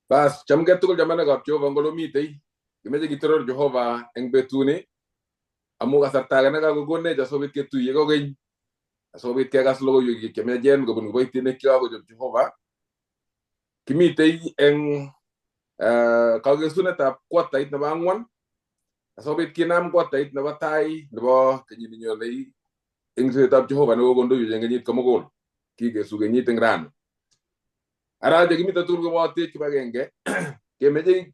Bas, cham tukul jamana gap Jehova ngolo mitei. Kimeche kitoror Jehova eng betuni amu kasarta age nekakokonech asobit ketuiye kokeny. Asobit kekas logoiwek chemiachen kobun kiboitinik chekakochop Jehova. Kimitei eng kakesunetab kwatait nebo ang'wan. Asobit kinam kwatait nebo tai nebo kenyit nenyonei eng tuiyetab Jehova nekokondoiwech eng kenyit komugul. Kikesu kenyit eng rani. Ara chekimite tugul kobotech kibagenge kemeche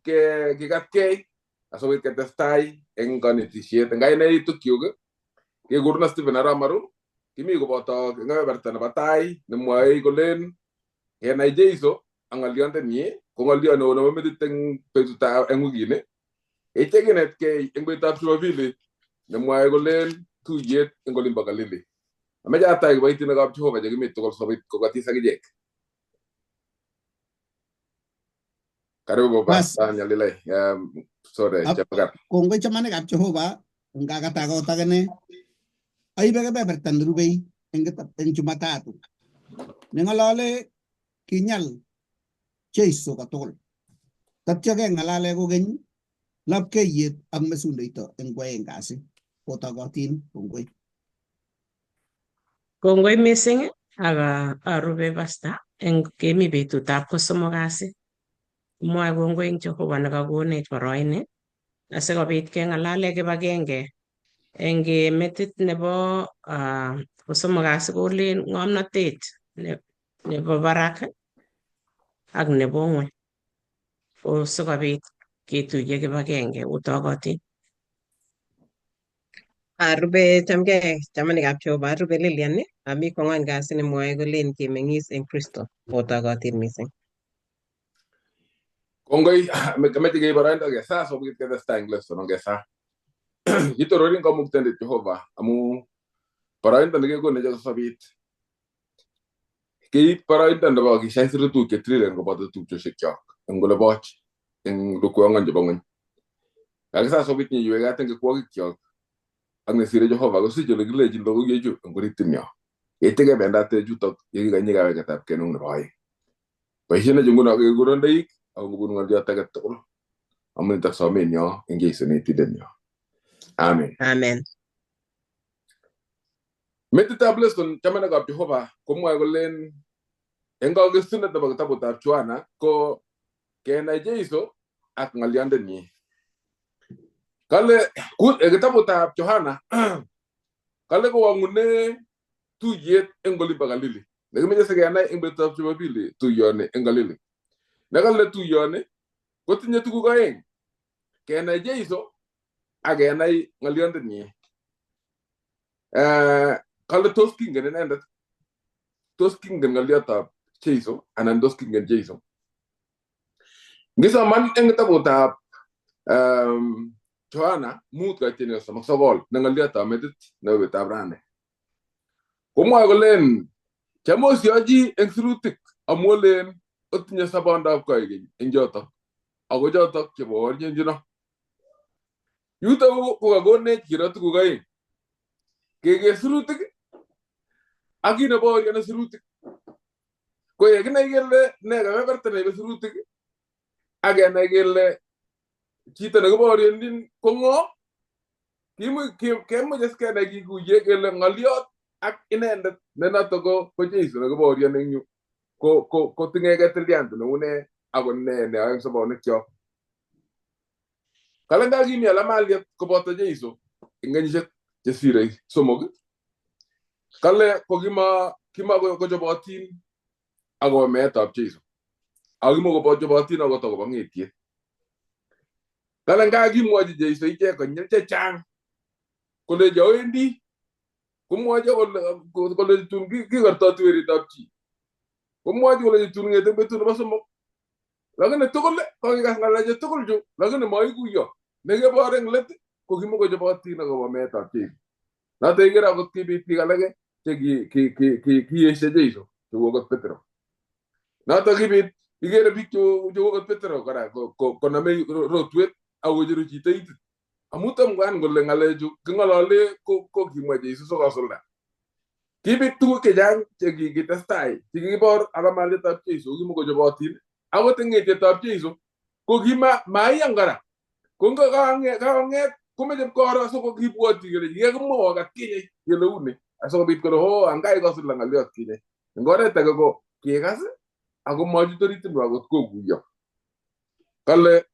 kikatkei asobit ketestai eng kanetisiet. Eng kainautikchuk kekurna Stephen Arap Maru. Kimi koboto kebeberta nebo tai nemwoe kolen kenai Jeiso ak ng'oliondenyi ko ng'oliot neo nebo metit eng betutab eng wikini. Yeityo kinetkei eng betutab Jumapili nemwoe kolen tuiyet eng olimbo Galili. Ameche atach kiboitinikab Jehova chekimi tugul sobit kokatis akichek. Karibu Pastor Nyalilai. Sorry, chapakat. Kongoi chamanikab Jehova, ngakatakot akine. Aibe kebeberta nerubei eng Jumatatu. Neng'olole kinyal Jeiso kotugul. Tatyo keng'alale kokeny lapkeiyet ak mesundeito eng kwoeng kasi. Kotokotin kongoi. Kongoi missing ak arube Pastor eng kemi betutab kosomok kasi. Mwoe kongoi eng Jehova nekakonech boroini asikobit keng'alale kibagenge eng metit nebo kosomok kasi kolen ng'omnotet nebo barak ak nebo ng'weny. Ko sikobit ketuiye kibagenge utokotin. Arube chamgei chamanikab Jehova, arube Lilian ami kwang'wan kasi nemwoe kolen kemeng'is eng Kristo otokotin missing. Kongoi kemeche keib boroindo kesa sobit ketestai eng lesson kesa. Kitororin kamuktendet Jehova amu boroindo nekekonech sobit keib boroindo nebo kishai sirutik chetiriren koboto tupchosyekchok eng oleboch eng lukwang'wan chebo ng'weny. Kakisa sobit nyiyweket eng kikwogikchok ak nesire Jehova kosich ole kilechin logoiwechu eng oritinyo. Yeityo kebendate chutok yekikanyi kaweketab kenung nebo oeng. Boisiet nechu nguno kekuron toik ako ngobun ng'oliot age tugul. Amu nitok somenyo eng Jeiso netindenyo. Amen. Amen. Metitab lesson chamanikab Jehova komwoe kolen eng kakesunet nebo kitabutab Joana ko kenai Jeiso ak ng'oliondenyi. Kale kitabutab Johana kale kowang'une tuiyet eng olimbo Galili. Nekimeche sikenai eng betutab Jumapili tuiyoni eng Galili. Nekale tuiyoni kotinye tuguk oeng. Kenai Jeiso ak kenai ng'oliondenyi. Kale tos kingen inendet. Tos kingen ng'oliotab Jeiso anan tos kingen Jeiso. Ngisoman eng kitabutab Joana 5:39 ne ng'oliotab metit nebo betutab rani. Komwoe kolen chamosyochi eng sirutik amu olen otinye sobondab koigeny eng chotok. Ako chotok chebo ornyenchino. Yutok kokakonech kiro tuguk oeng. Keker sirutik ak kit nebo orione sirutik. Ko yekinai kele ne kebeberta neibe sirutik ak kenai kele chito nekibaorionchin ko ng'o, kemuche kenai kikuye kele ng'oliot ak inendet ne notok ko Jeiso nekibaorion eng yu ko ting'eke tiliant neune ako ne neyoe eng sobonwekyok. Kale ngakimi ala maliet koboto Jeiso eng kenyisiek chesire 3. Kale ko kimakochobotin akobo meetab Jeiso. Ako kimakochobotin akot akobo ng'etiet. Kale ngakimwochi Jeiso ichek konyil chechang kolechi awendi komwochi kole tun kikortoti weritab chi. Komwochi kole tun ng'ete betut nebo 3. Lakini tugul kokikas ng'alechu tugul chu lakini maikuiyo. Nekebor eng let ko kimakochobotin akobo meetab Jeiso. Noto ikere akot kibit biik alake che kiyesyo Jeiso cheu akot Petro. Noto kibit ikere biik cheu akot Petro kora konome rotwet akocheru chito itit. Amu tamkwan kole ng'alechu king'olole ko kimwa Jeiso sikosulda. Kibit tuguk chechang che kikitestai chekikibor alamalietab Jeiso kimakochobotin akot eng ng'etietab Jeiso ko maiyan kora ko kanget komeche koro siko kibwoti kele kikakimwowo atkinye kele uni asikobit kole angai kosul ng'oliot kinye eng oret age ko kikas ako machut orit akot kokuyo kale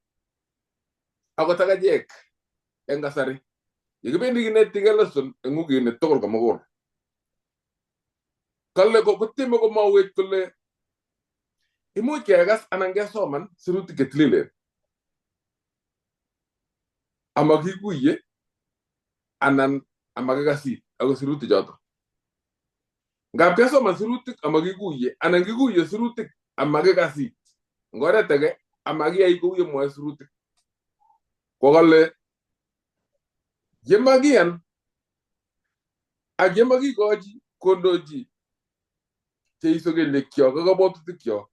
akot akachek eng kasari yekibendi kinetigei lesson eng wikit tugul komugul kale kotieme komwawech kole imuch kekas anan kesoman sirutik chetililen amakikuye anan amakikasit ako sirutik choto ngap kesoman sirutik amakikuye anan kikuye sirutik amakikasit eng oret age amakiyai kou yemwoe sirutik ko kale yemakiyan ak yemakikochi kondochi Jeiso kelyekchok ak kabwatutikchok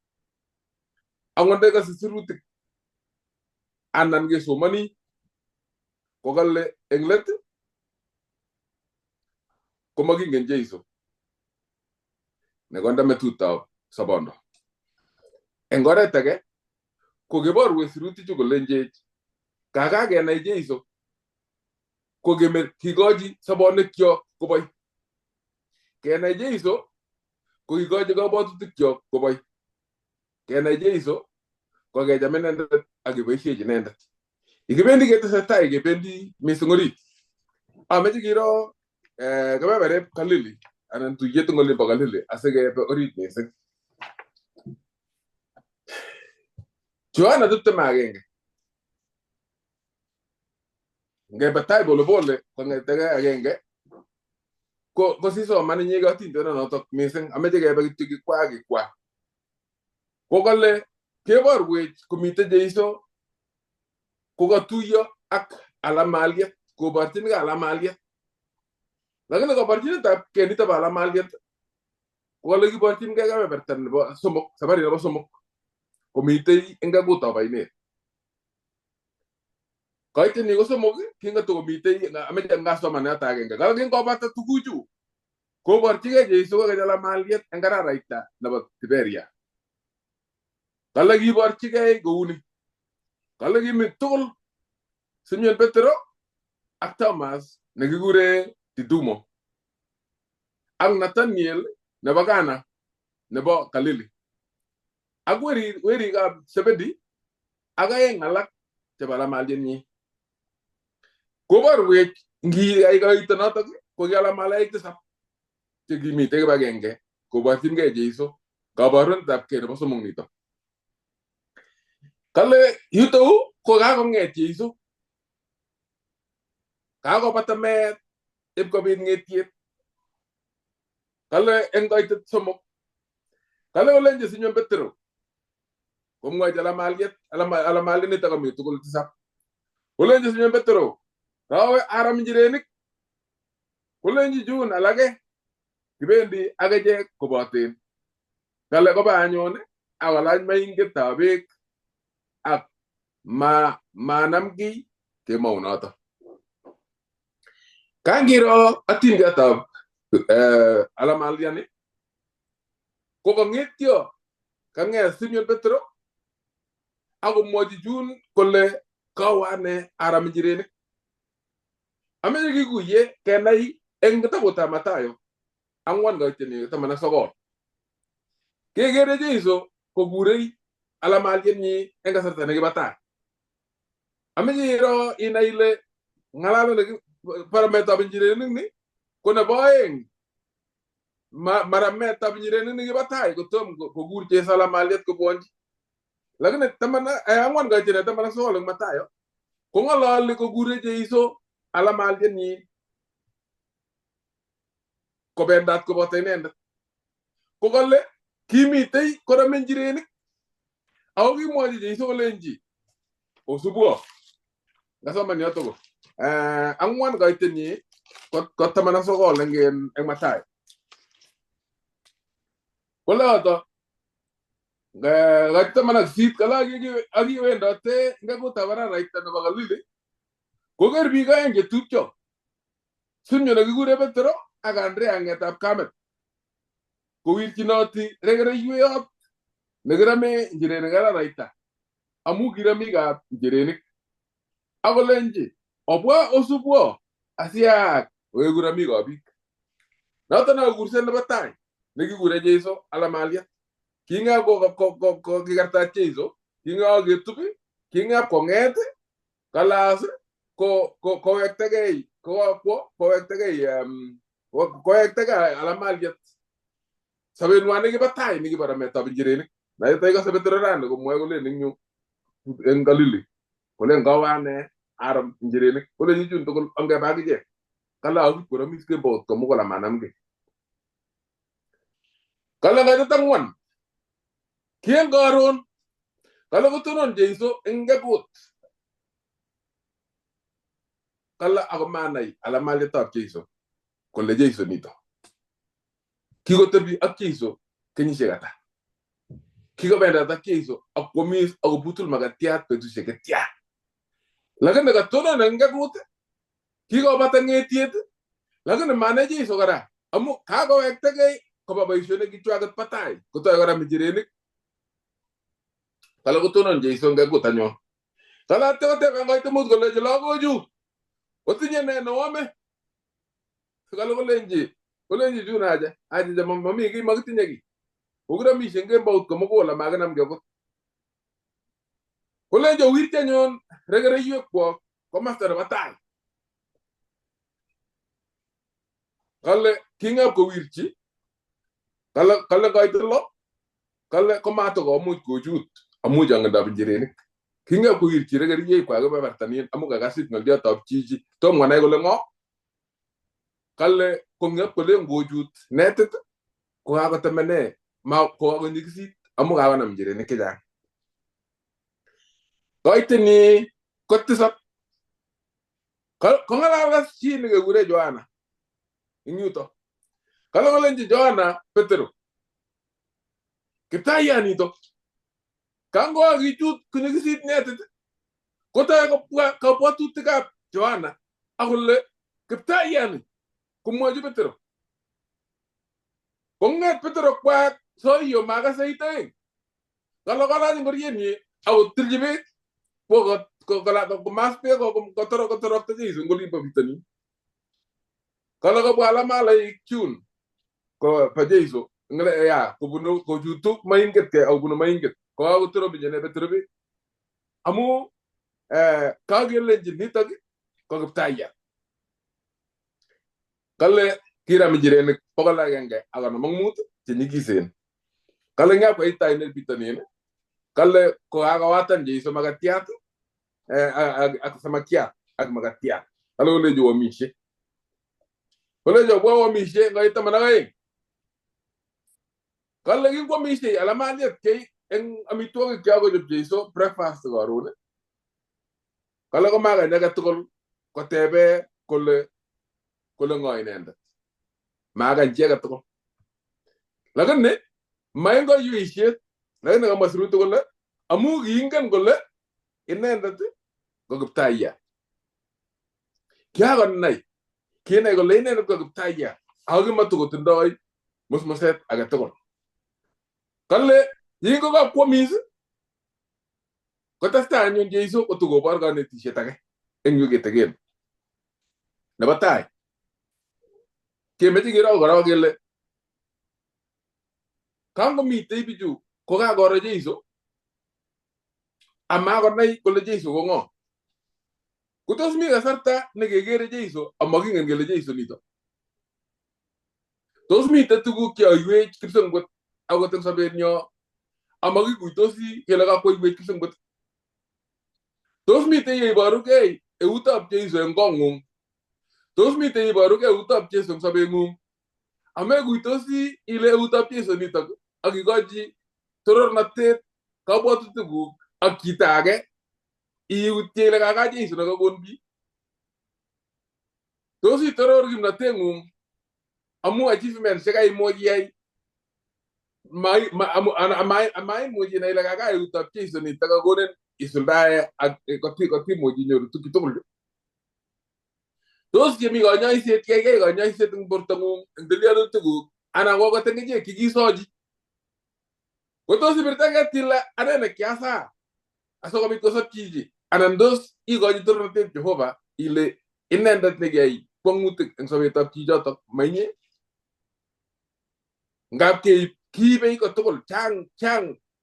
angot ndekase sirutik anan kesomani ko kale eng let komakingen Jeiso nekonde metutab sobondo eng oret age ko keborwech sirutichu kolenjech kakakenai Jeiso ko kikochi sobonwekyok koboi kenai Jeiso ko kikochi kabwatutikchok koboi kenai Jeiso ko kecham inendet ak keboisiechi inendet yekibendi ketesetai kebendi mising orit ameche kiro kebeberet Galili anan tuyet eng olimbo Galili asikebe orit mising Johana 21 ngebe tai polepole kong'etege agenge ko sisoman inye katindonoto mising ameche kebe kityo kikwa ko kale keborwech komite Jeiso kokatuiyo ak alamaliet koborchinikei alamaliet lakini kaborchinetab kenitab alamaliet ko kale kiborchinkei kebeberta nebo somok sabari nebo somok komitei eng kakutab oinet kaitini ko somok kingatokomitei ameche ngasoman yoto agenge kale kingobata tuguchu koborchigei Jeiso kokeny alamaliet eng araraita nebo Tiberia kale kiborchigei kouni kale kimi tugul Simon Petero ak Thomas nekikure Didumo ak Nathaniel nebo Kana nebo Galili ak werikab Sebedi ak aeng alak chebo alamalienyi koborwech ngiyai kaitonotok ko ki alamalaik tisab chekimitei kibagenge koborchinkei Jeiso kaborunetab kei nebo somok nito kale yutou ko kakong'et Jeiso kakobata meet ipkobit ng'etiet kale eng kaitet somok kale kolenji Simon Petero komwochi alamaliet nito komi tugul tisab kolenji Simon Petero kawe aram njirenik kolenji chun alake kibendi ak echek koboten kale koba anyone akolany maingetab beek ak manam kiy kemounoto kangiro atindetab alamaliani ko kang'etyo kang'et Simon Petero akomwochi chun kole kawe ane aram njirenik ameche kikuye kenai eng kitabutab Matayo 4:19 kekere Jeiso kokurei alamalienyi eng kasarta nekibo tai ameche iro inai ile ng'alalet parametab njirenik ni ko nebo aeng marametab njirenik nekibo tai kotom kokur Jeiso alamaliet kobwonchi lakini 4:19 eng Matayo kong'ololi kokure Jeiso alamalienyi kobendat koboto inendet ko kale kimitei korome njirenik ako kimwochi Jeiso kolenji osubwo ngasoman yoto ko 4:19 ko 19 eng Matayo kole oto kait 8 akiwendote ngakutab araraita nebo Galili koker biik aeng chetupcho Simon nekikure Petero ak Andrea ng'etab kamet kowirchinoti rekereiywot negirame njirenik araraita amu kiramikab njirenik akolenji obwa osubwo asiak oekuramikab biik noton akursen nebo tai nekikure Jeiso alamaliat kinga ko kikarta Jeiso kinga ketub kinga konget kalas kowektegei kowektegei alamaliat sabenwa nekibo tai nekibo rametab njirenik naitoi kase Petero rani komwoe kole ning en Galili kole ngawane aram njirenik kole nyijun tugul ongeba akichek kala akikoramis kembout komugul amanamge kala kaitet ang'wan kien karon kala kotonon Jeiso eng ngebut kala ako manai alamaliatab Jeiso kole Jeiso nito kikotebi ak Jeiso kenyisiek ata kikobendat ak Jeiso akwomis akobutul makatiat betusiek ketya lakini katonon eng ngebut kikobata ng'etiet lakini manai Jeiso kora amu kakowektegei koba boisionik kichwaket batai kotoi kora njirenik kala kotonon Jeiso eng ngebut anyon kala atebe koit mut kolechi lagochu otinye ne newome kala kolenji chun aja mami kiy makitinye kiy kokiramishen kembout komugul amakinam kebut kolenji owirchi anyon rekereiwek kwok komasta nebo tai kale kingap kowirchi kale koit lo kale komatokomuch kochut amu chong'indab njirenik kingap kowirchi rekereiwek kwak kebebertanin amu kakasit ng'oliotab chichi tom konai kole ng'o kale kong'ep kole ngochut netit kokakotemene kokakonyikisit amu kakonam njirenik chechang koitini kotisap kong'alal kas chi nekekure Johana ing yuto kale kolenji Johana Petero kiptaiyanito kangokakichut konyikisit netit kotoi kobwa kabwatutikab Johana akole kiptaiyani komwochi Petero kong'et Petero kwak soiyo makase itoeng kale kolach ngorienyi akotilchi beek komas beek kotorokta Jeiso eng olimbo bitonin kale kobwa alamalaik chun koba Jeiso kobunu kochutu moinget ke akobunu moinget kokakotorobichine Petero beek amu kakelenji nitok ko kiptaiyat kale kiram njirenik 155 chenyikisen kale ngap koit ainet bitonin kale kokakowatan Jeiso makatiat ak samakiat ak makatiat kale kolenji oamishe kolenji obwa oamishe ngoit 12 kale kingwoamishe alamaliat kei eng amitwogik chakochop Jeiso breakfast karon kale komakany age tugul kotebe kole ng'o inendet makany chi age tugul lakini maingoiweishet lakini kamwa sirutik kole amu kiingen kole inendet ko kiptaiyat kinai kole inendet ko kiptaiyat ako kimatukotindoi musmuset age tugul kale yingokakwomis kotestai anyun Jeiso kotukobor kanetishet age eng yu kitegen nebo tai kemeche kiro kora kele kangomitei bichu kokakoro Jeiso amakonai kole Jeiso ko ng'o kotos mi kasarta nekekere Jeiso amakingen kele Jeiso nito tos mitei tuguk cheyoiwech kipsengwet akot eng sobenyo amakikuitosi kele kakwoiwech kipsengwet tos mitei yeiborugei eutab Jeiso eng kong'ung tos mitei yeiborugei eutab Jeiso eng sobeng'ung amekuitosi ile eutab Jeiso nitok akikochi torornatet kabwatutikuk ak chito age iutye ile kaka Jeiso nekakon biik tos itoror kimnateng'ung amu achievement chekaimuch iyai amaimuch inai ile kaka eutab Jeiso nitok kakonin isuldae ak kotimuch inyoru tukchu tugul tos yemi kanyoiset kiyai kanyoiset eng bortong'ung eng tilyanutikuk anan ko akot eng ichek chekisochi Kotos ibirtage tila anene kiasa asokobit kosop chichi anan tos ikochi tornatet Jehova ile inendet nekiyai kwongutik eng sobetab chichotok mainye. Ngap kiibe ko tugul chang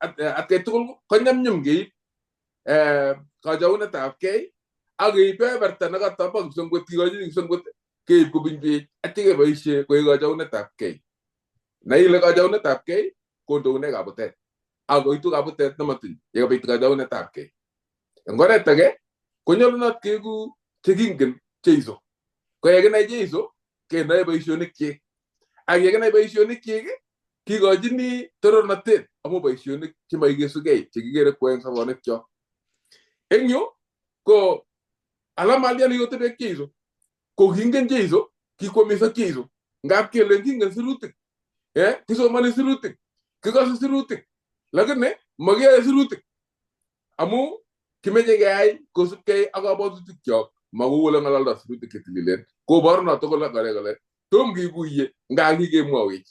atkai tugul ko nyamnyum keib kachaunetab kei ak keib beberta nekatobo kipsengwet kikochi kipsengwet keib kobun beek atya keboisie koek kachaunetab kei. Nai ile kachaunetab kei kondoune kabutet ak koitu kabutet nematiny yekabit kachaunetab kei. Eng oret age konyolunot keeku chekingen Jeiso. Ko yekinai Jeiso kenae boisionikchik. Ak yekinai boisionikchik kikochini torornatet amu boisionik chemaikesugei chekikere ko eng sobonwekchok. Eng yu ko alamalian yotebe Jeiso ko kingen Jeiso kikwomis ak Jeiso ngap kele kingen sirutik kisomani sirutik kikose sirutik lakini makiyae sirutik amu kimeche keyai kosubkei ak kabwatutikchok makou ole ng'ololdo sirutik chetililen. Koboru noto kole tom kikuiye nga kikemwowech.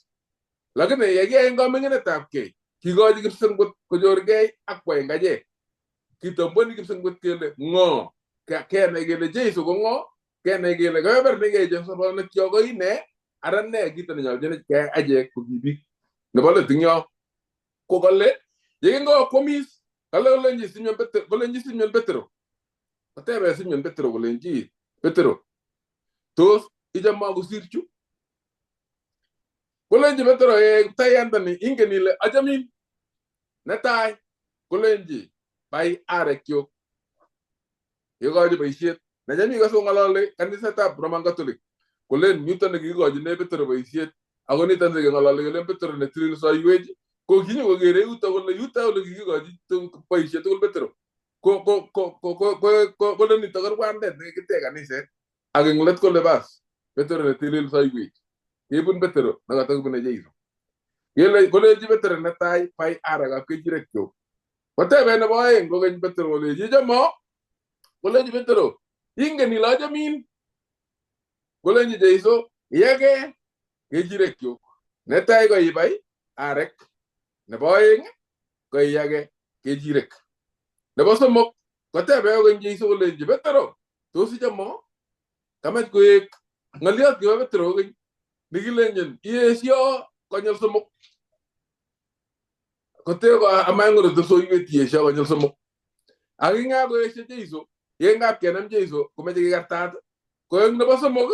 Lakini yekiyai eng kaming'inetab kei kikochi kipsengwet konyorgei ak kwaeng achek. Kitamboni kipsengwet kele ng'o, kenai kele Jeiso ko ng'o, kenai kele kebeber nekeche sobonwekchok ko ine ara ne kito nenyolchinech keyai achek ko kibik. Nebo let eng yo ko kole yekingo kwomis kale kolenji Simon Petero. Kotebe Simon Petero kolenji Petero, tos ichama kosir chu? Kolenji Petero tayandani ingen ile achamin. Netai kolenji bai arekyok. Yekochi boisiet nachami kaso ng'ololi kanisetab Roman Catholic kolen yuton nekikochine Petero boisiet ako niton nekeng'ololi kelen Petero netilil soiwech ko kinyo kokere yuto kole yuto ole kikikochi boisiet tugul Petero kole nito ko rwandet nekikite kaniset ak eng let kole bas Petero netilil soiwech kebun Petero nekatokibune Jeiso. Kolenji Petero netai bai arekab kechirekyok. Kotebe nebo aeng kokeny Petero kolenji chamo. Kolenji Petero ingen ile achamin. Kolenji Jeiso iyake kechirekyok. Netai ko ibai arek, nebo aeng ko iyake kechirek. Nebo somok kotebe kokeny Jeiso kolenji Petero tos ichamo. Kamach koek ng'oliot kibo Petero kokeny nikilenjin iesio konyil somok. Koteko amaing'oru tesoiwet iesio konyil somok. Ak inga koesio Jeiso yengap kenam Jeiso komeche kikartat ko eng nebo somok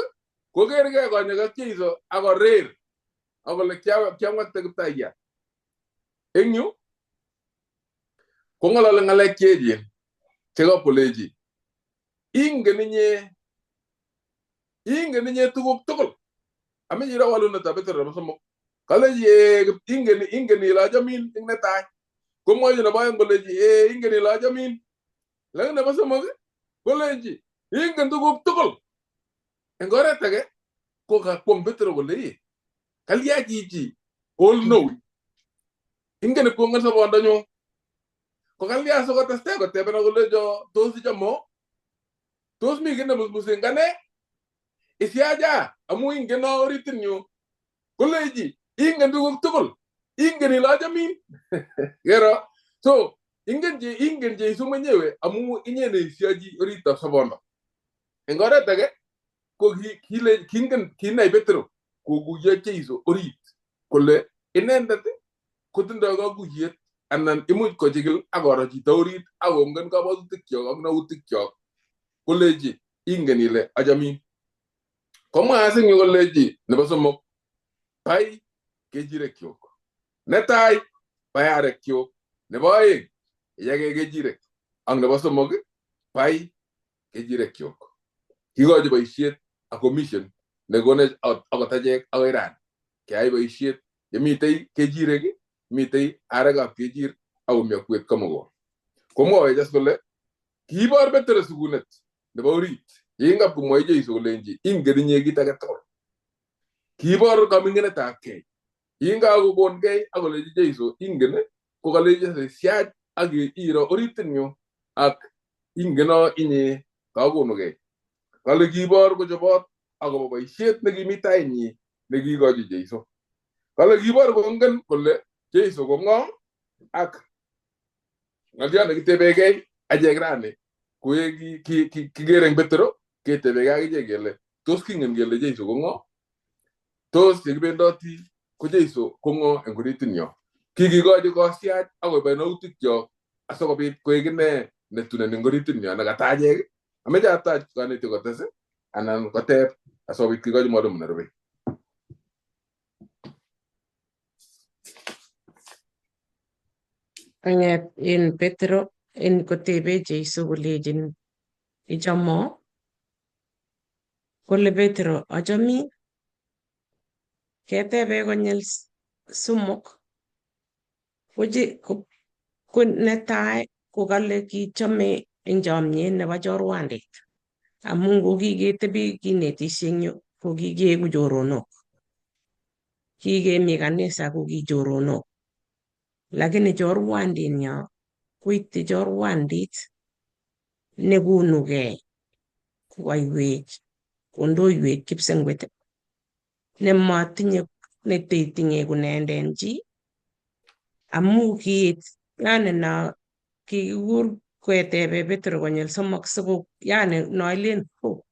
kokergei konyek ak Jeiso akorer akole kiamwakte Kiptaiyat. Eng yu kong'ololi ng'alek cheechen chekapolechi ingen inye tuguk tugul. Amenye iro walunetab Petero nebo somok. Kaleji ingen ile achamin eng netai. Komwochi nebo aeng koleji ingen ile achamin. Lakini nebo somok koleji ingen tuguk tugul. Eng oret age ko kakwong Petero kole kalya chichi all know. Ingen kwongen sobondonyu. Ko kalya sikotestai kotebena kolejo tos ichamo. Tos mi kit nemusmusen kane. Isiaja amu ingen oritin nyu. Koleji ingen tuguk tugul. Ingen ile achamin. Kero. So ingen Jeiso mwenyewe amu inye neisiaji oritab sobondo. Eng oret age ko kinai Petero kokuyo Jeiso orit kole inendet kotindoi kakuyet anan imuch kochikil akoro chito orit akongen kabwatutikyok ak nautikyok koleji ingen ile achamin. Komwa asinye koleji nebo somok bai kechirekyok. Netai bai arekyok. Nebo aeng iyake kechirek. Ak nebo somok bai kechirekyok. Kikochi boisiet ak commission nekonech akot achek akoi rani keyai boisiet yemitei kechirek mitei arekab kechir akomi akwet komogol. Komwowech as kole kiibor Petero sikunet nebo orit yengap komwoi Jeiso kolenji ingen inye kit age tugul. Kiibor kaming'inetab kei yengakokongei akoleji Jeiso ingen kokaleji siach ak iro oritinyu ak ingeno inye kakonugei. Kale kiibor kochobot akobo boisiet nekimi tainyi nekikochi Jeiso. Kale kiibor kongen kole Jeiso ko ng'o ak ng'olyon nekitebegei achek rani koe kiker eng Petero ketebegei ak ichek kele tos kingen kele Jeiso ko ng'o, tos yekibendoti ko Jeiso ko ng'o eng oritinyo. Kikikochi kosiach akoi bainautikyo asikobit koek ine netunen eng oritinyo nekata achek. Ameche atach kanetik kotes anan koteb asikobit kikochi mwalimu nerubei. Kang'et in Petro in kotebe Jeiso kolejin ichomo, kole Petro achomi, ketebe konyil somok. Ko netai kokale kichome eng chomyet nebo chorwandit, amu kokiketebi kinetisie eng yu kokikeeku choronok, kikemi kanisa kokichoronok, lakini chorwandinyo koityi chorwandit nekunugei koaiwech kondoiwech kipsengwet nematinye neteitinye kunenden chi, amu kiit yani na kikur ketebe Petro konyil somok siko yani noilen ng'o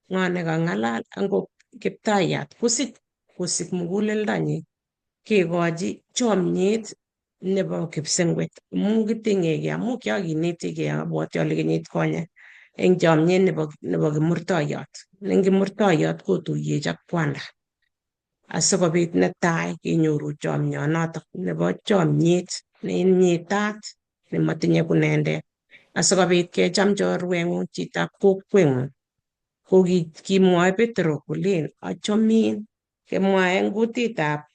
nekang'alal angot Kiptayat kosik muguleldanyi kekochi chomyet nebo kipsengwet amu kiting'egei, amu kiakinetigei abwoti ale kenyit konye eng chomyet nebo Kimurtoiyot. Ne Kimurtoiyot kotuiyech ak kwanda asikobit netai kenyoru chomyonotok nebo chomyet neinyitat nematinye kunendet asikobit kecham chorweng'ung chitab kokweng'ung. Ko kimwoe Petro kolen achomin, kemwae eng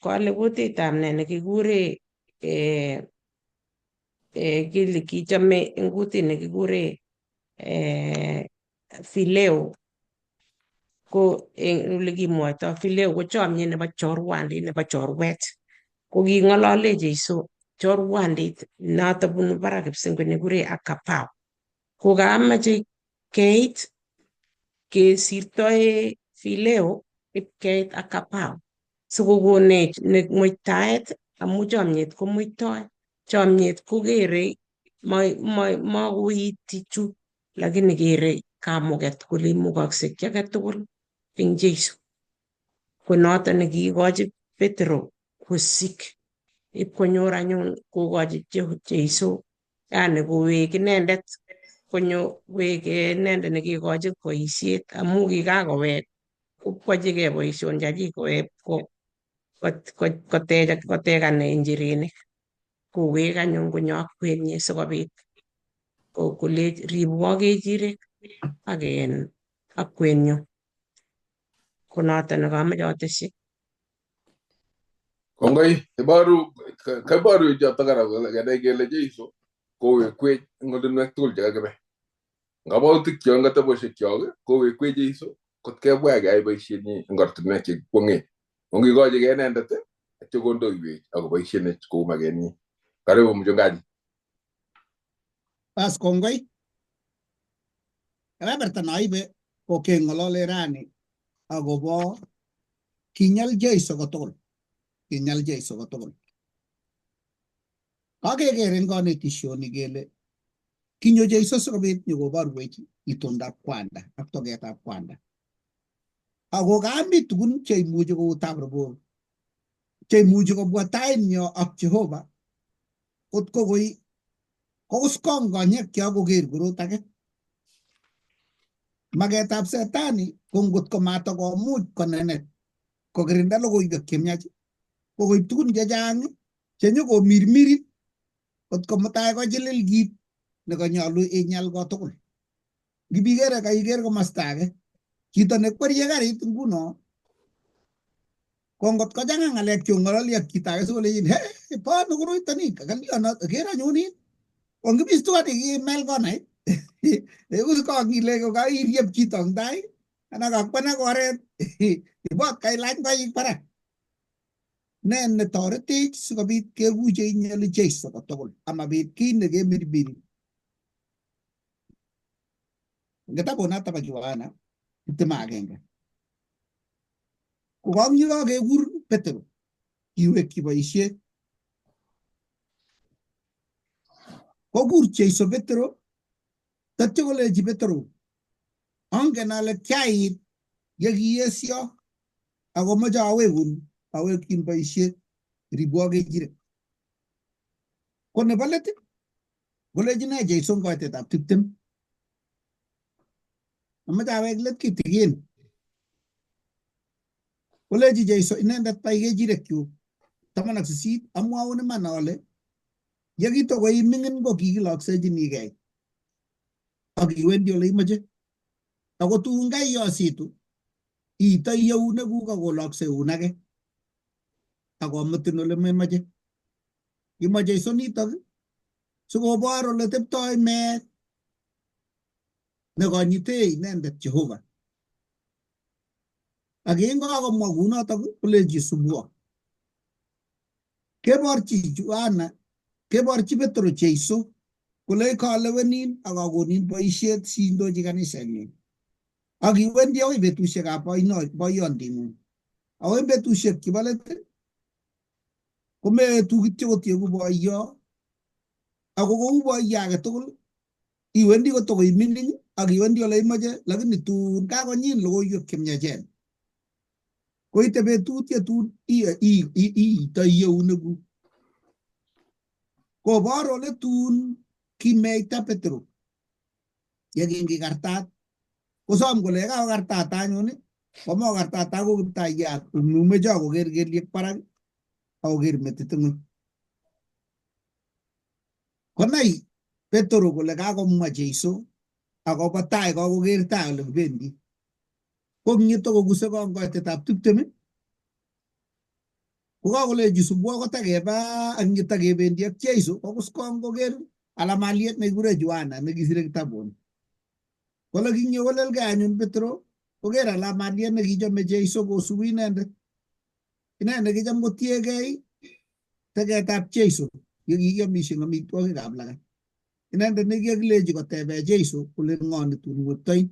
kale kutitab ne nekikure kichome eng kutit nekikure Phileo. Ko eng ole kimwoitoi Phileo ko chomyet nebo chorwandit nebo chorwet. Ko king'olole Jeiso chorwandit noto bunu barak kipsengwet nekikure agapao. Ko kamache keit kesirtoe Phileo ipkeit agapao sikokonech muitaet amu chomyet ko muitoi, chomyet kokerei makoiti chu lakini kerei kamuget kole imukoksei kiy age tugul eng Jeiso. Ko noto nekiikochi Petro kosik ipkonyor anyun kokochi Jeiso yani kowek inendet kowek inendet nekikochi boisiet amu kikakowek ipkochigei boision chechik kowek kotekane njirenik kowek anyun konyo ak kwenyi sikobit kolech ribwo kechirek ak kwenyu. Ko noto nekamache atesyi. Kongoi, kaiboru choto kora kenai kele Jeiso kowekwech eng olinwek tugul chekakibe. Ng'abautik kyok eng atebosiek kyok kowekwech Jeiso kot kebwa keyai boisienyi eng ortinwek chekikwong'e. Ongikochigei inendet atyo kondoiwech ako boisienech kou makenyi. Karibu mchungaji. Bas kongoi. Kebeberta naibe ko keng'olole rani akobo kinyal Jeiso kotugul. Kinyal Jeiso kotugul. Kakeker eng kanetisioni kele kinyo Jeiso sikobit nyokoborwech itondab kwanda ak togetab kwanda. Ako kami tugun cheimuchi kou tabrobor cheimuchi kobwa tainyo ak Jehova kot kokoi kokuskong konyekyok koker korot age. Maketab setani ko ngot ko matakomuch konenet kokirinda logoiwek chemiach kokoib tugun chechang chenyokomirmirin kot ko mutai kochilil kit nekanyolu inyal kotugul. Ngibikere kaiker komasta age chito nekwerie karit nguno ko ngot kochang'a ng'alek chong'ololi ak chito age sikolein bono koroitoni kalionot ker anyun ko ngibistuan ikimel konait kile kokairieb chito eng tai anan kakwanak oret ibot kailany koik barak. Ne netoretech sikobit kekuche inyali Jeiso kotugul amabit kiy nekemirmiri. Kitabut noto bo Yohana 21 kokong'yo kakekur Petro kiwekyi boisiet kokur Jeiso Petero tatyo kolechi Petero angen ale kyait yekiyesyo akomoche awekyin boisiet ribwo kechirek. Ko nebo let kolechi ne Jeiso koitetab 20. Amoche awek let kitikin. Kolechi Jeiso inendet bai kechirekyuk 18 amwaun iman ale yekitokoi ming'in ko kikiloksechinigei ak iwendi ole imoche. Ako tun kaiyositu iitoi eunekuk akolokseun age akomutin ole memoche. Kimwa Jeiso nitok sikobor ole teptoi meet nekonyitei inendet Jehova. Ak yengakomwa kunotok kolechi subwo. Keborchi Petero Jeiso kole kalewenin ak akonin boisiet sindochi kanisenyu. Ak iwendi akoi betusiekab boyonding'ung. Ako en betusiek chebo let komeetu kityo kotieku boyo. Ako kou boyo age tugul iwendi kotokoi mining ak iwendi ole imoche, lakini tun kakonyin logoiwek chemyachen. Koite betut yetun iitoi eunekuk. Kobor ole tun kimeita Petero yekingikartat. Kosom kole yekakokartat anyun komokartat ako Kiptayat umeche akoker kelyek barak akoker metit ng'ony. Konai Petero kole kakomwa Jeiso akobo tai kakoker tai ole kibendi. Kong'et akokuse koitetab 20 kokakolechi subwo kotakeba ak nyitakebendi ak Jeiso kokus koker alamaliet nekikure Joana nekisire kitabuni. Kole kinyokolelgei anyun Petero koker alamaliet nekichome Jeiso kosubi inendet. Inendet kicham kotiegei tegetab Jeiso yekikiamishe amitwogikab lagat. Inendet nekikilechi kotebe Jeiso kole ng'o netun ng'wektoin.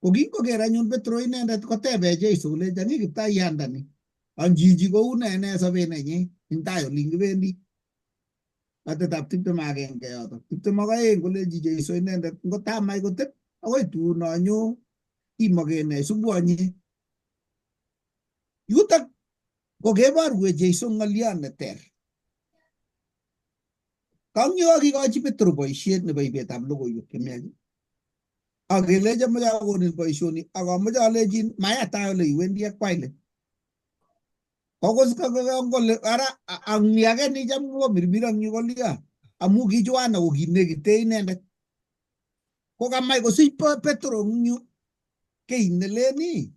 Ko kingoker anyun Petero inendet kotebe Jeiso kolechi ani Kiptayandani anjiji kou ne sobet nenyi eng tai olin kibendi. Atetab 21 yotok. 22 kolechi Jeiso inendet ngotamach koteb akoi tun anyo imokene subwonyi. Yutok kokeborwech Jeiso ng'oliot neter. Kangyo kikochi Petero boisiet nebo ibetab logoiwek chemiach. Akelechi amoche akonin boisioni akamoche alechin maya tai ole iwendi ak kwailet. Kokos kole ara ang ni age ni cham komirmir ang yu kolya amu ki Joana kokinekite inendet. Ko kamach kosich Petero eng yu kei neleni.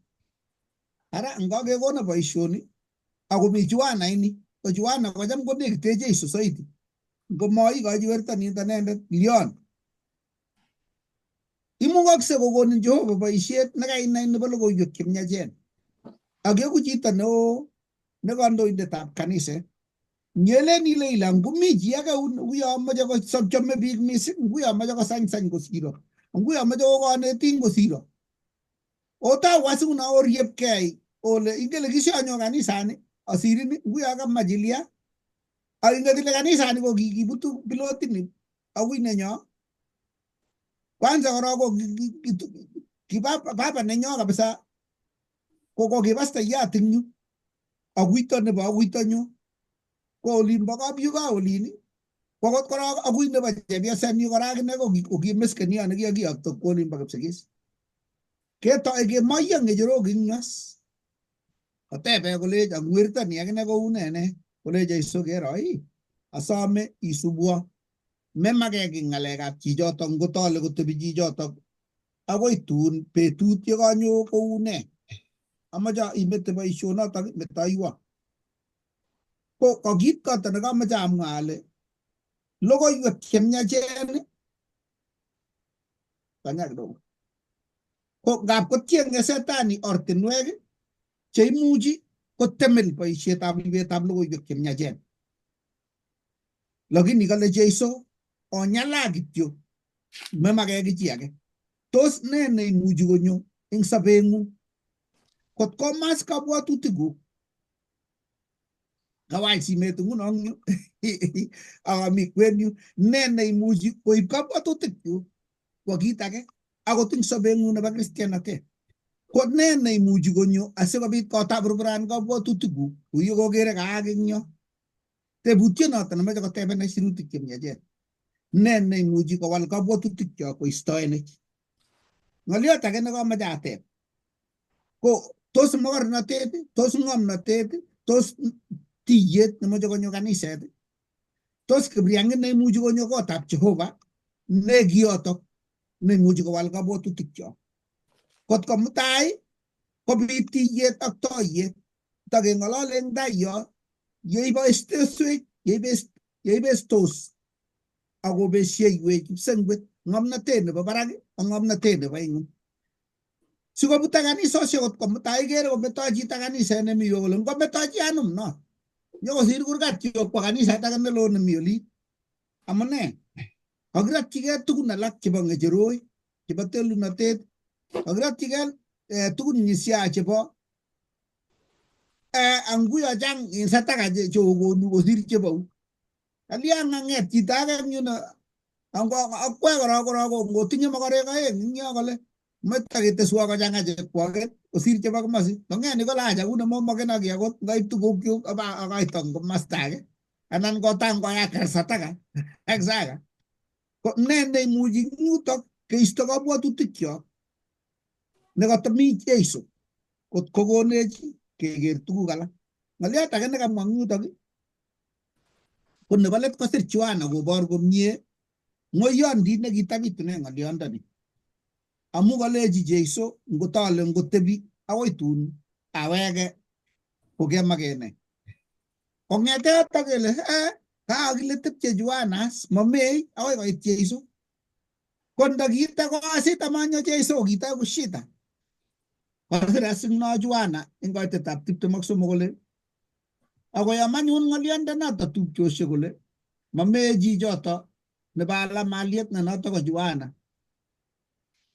Ara ngakekona boisioni akomi Joana ini. Ko Joana kocham konekite Jeiso saidi. Ngomaikochi wertonin inendet lion. Imukakse kokonin Jehova boisiet nekainai nebo logoiwek chemyachen. Ak yeku chito neo ne kandoindetab kaniset. Nyelen ile ngumi chi age uyo moche kochome biik mising, nguyo moche kosany kosiro. Nguyo moche kokonetin kosiro. Ota wasuna oriepkei ole ingele kisionyo kanisani asirini nguyo kamach Ilia. Ak ingetile kanisani ko kikibutu pilotini akui nenyo. Kwanza korok ko baba nenyo kabisa ko kipastayat eng yu. Akuito nebo akuito nyu. Ko olimbo kapyuka olini. Kokot korok akui nebo chepyoset nyu kora akine ko kimeskenia nekiyokto ko olimbo Kipsigis. Ketoi kemoyo ng'echerok eng yos. Kotebe kolech ang wertoni akine kou ne. Kolech Jeiso kero asome isubwo. Memake ki ng'alekab chichotok ngotole kotebi chichotok akoi tun betut yekanyo kou ne. Amache imete boisionotok metoiwo. Ko kit koto nekamache amwa ale logoiwek chemyachen kanya kidogo. Ko ngap kotienge setani ortinwek cheimuchi kotemel boisietab ibetab logoiwek chemyachen. Lakini kale Jeiso onyala kityo memake ki chi age. Tos ne neimuchi konyo eng sobeng'ung kot komas kabwatutikuk kawai simet nguno yu mi kwen yu ne neimuchi koib kabwatutik yu ko kit age akot ing sobeng'ung nebo kristianate ko ne neimuchi konyo asikobit kotaburburan kabwatutikuk kou ye kokere kaak ing yo. Tebutiet noto nemoche kotebenech sirutik chemiachen. Ne neimuchi kowal kabwatutikchok koistoenech. Ng'oliot age nekomoche ateb ko tos mokornotet, tos ng'omnotet, tos tiyet nemoche konyo kaniset, tos kibriang'it neimuchi konyo kotab Jehova ne kiyotok neimuchi kowal kabwatutikchok. Kot ko mutai kobit tiyet ak toiyet takeng'olole eng tai yo yeibestos akobesheiwech kipsengwet ng'omnotet nebo barak ak ng'omnotet nebo ing'ony. Sikobuta kanisosiek kot ko mutai kere kometo chito kaniset nemi yo kole ngometo chi anum no nyokosir kurgat yo kwa kaniset age neloo nemi oli. Amune? Kakiratyigei tugun alak chebo ng'echeroi, chebo telunotet, kakiratyigei tugun nyisya chebo anguyo chang sataka chokonu kosir chebo kalya ng'ang'et chito age eng yuno akwe kora ngotinye mokorek aeng ing yo kole meta keteswa kochang'a chekwoket kosir chebo komosi. Kong'et Nikolach akune momoken ki akot ngaib tugukyuk akaito eng komasta age anan kotang koyaker sataka ak saga. Ko ne neimuchi yutok keisto kabwatutikyok nekatomi Jeiso kot kokonech keker tuguk alak. Ng'oliot age nekamwa eng yutok ko nebo let kosir Johana kobor komie ng'oiyondit nekitabitune ng'oliondoni amu kalechi Jeiso ngotole ngotebi akoi tun awege kokemakenai. Kong'ete yotok kele kakile tepche Johana mamei akoi koit Jeiso. Ko ndakiite koasit amanyo Jeiso kitoeku shida. Kasir asing'no Johana eng koitetab 23 kole akoi amanyun ng'oliondonoto tupchosiek kole mamee chichoto nebo alamaliet ne noto ko Johana.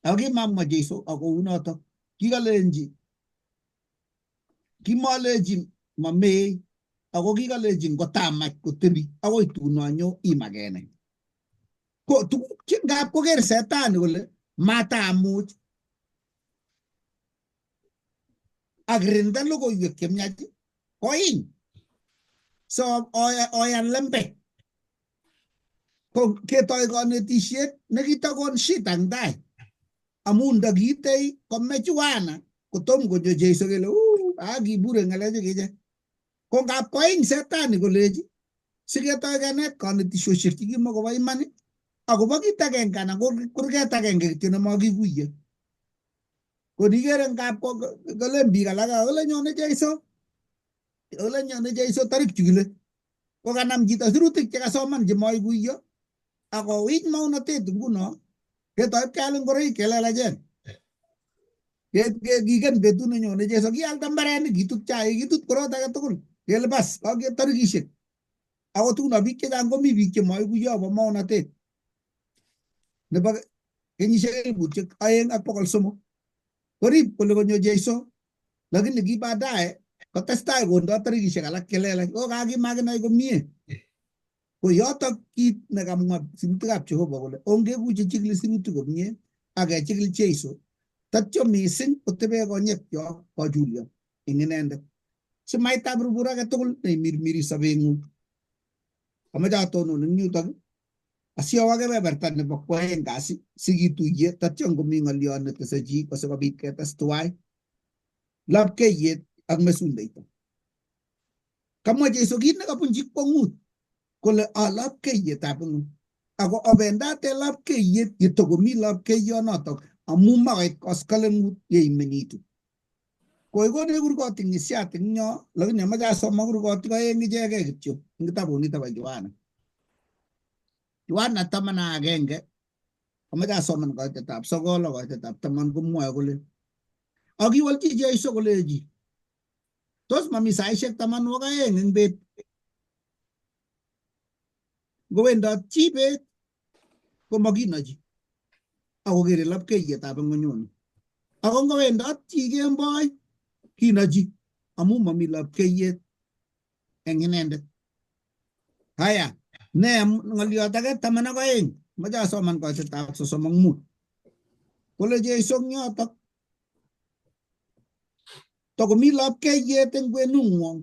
Ako kimamwa Jeiso akounoto kikalenji kimalechi mamee ako kikalenji ngotamach kotebi akoi tun anyo imakenai. Ko tuguk che ngap koker setani kole matamuch akirinda logoiwek chemiach koiny so oyan lembech ko ketoi kanetisiet nekitakon shida eng tai amu ndakiitei kome Johana kotom konyo Jeiso kele kibure ng'alechu kiche. Ko ngap koiny setani kolechi siketoi kenet kanetisiosiek chekimokobo iman akobo kit agenge anan kurget agenge kityo nemakikuiye. Ko nikere ngap kolen biik alak ole nyone Jeiso tarik chu kile ko kanam chito sirutik chekasoman chemaikuiyo akowich maunotet nguno ketoib keal ngoroik chelelachen. Kiken betut nenyone Jeiso kialda mbarenik, kitut chaik, kitut korot age tugul kele bas kaket tarikisiek. Ako tuno biik chechang komi biik chemaikuiyo akobo maunotet nebo kenyisiek 2,300 korib kole konyo Jeiso, lakini ki baadaye kotestai kondo tarikisiek alak chelelach ko kakimakinai komie. Ko yotok kit nekamwa sirutikab Jehova kole ongekuche chikili sirutik komie akechikil Jeiso tatyo mising kotebe konyekyok kochulyo eng inendet simaitab rubur age tugul neimirmiri sobeng'ung. Amache atonon eng yutok asiawa kebeberta nebo kwoeng kasi sikituiye tatyo ngomi ng'oliot netese chi asikobit ketes tuwai lapkeiyet ak mesundeito. Kamwa Jeiso kit nekabunchi kwong'ut kole lapkeiyetab ing'ony ako obendate lapkeiyet yetokomi lapkeiyonotok amu makoit koskoleng'ut yeimenitu. Koikone kurgotik ng'isiat eng yo lakini amache asoma kurgotik aeng ichegei kityo eng kitabut bo Johana. Johana 11 amache asoman koitetab 9 ak koitetab 10 komwoe kole akiwolchi Jeiso kolechi tos mami saisiek 12 eng bet ngowendot chi bet komakinochi akokere lapkeiyetab ing'onyoni ako ngowendot chi kemboi kinochi amu mami lapkeiyet eng inendet. Haya, ne ngoliot age 12 mache asoman koitetab 35 kole Jeiso eng yotok takomi lapkeiyet eng kwenung'wong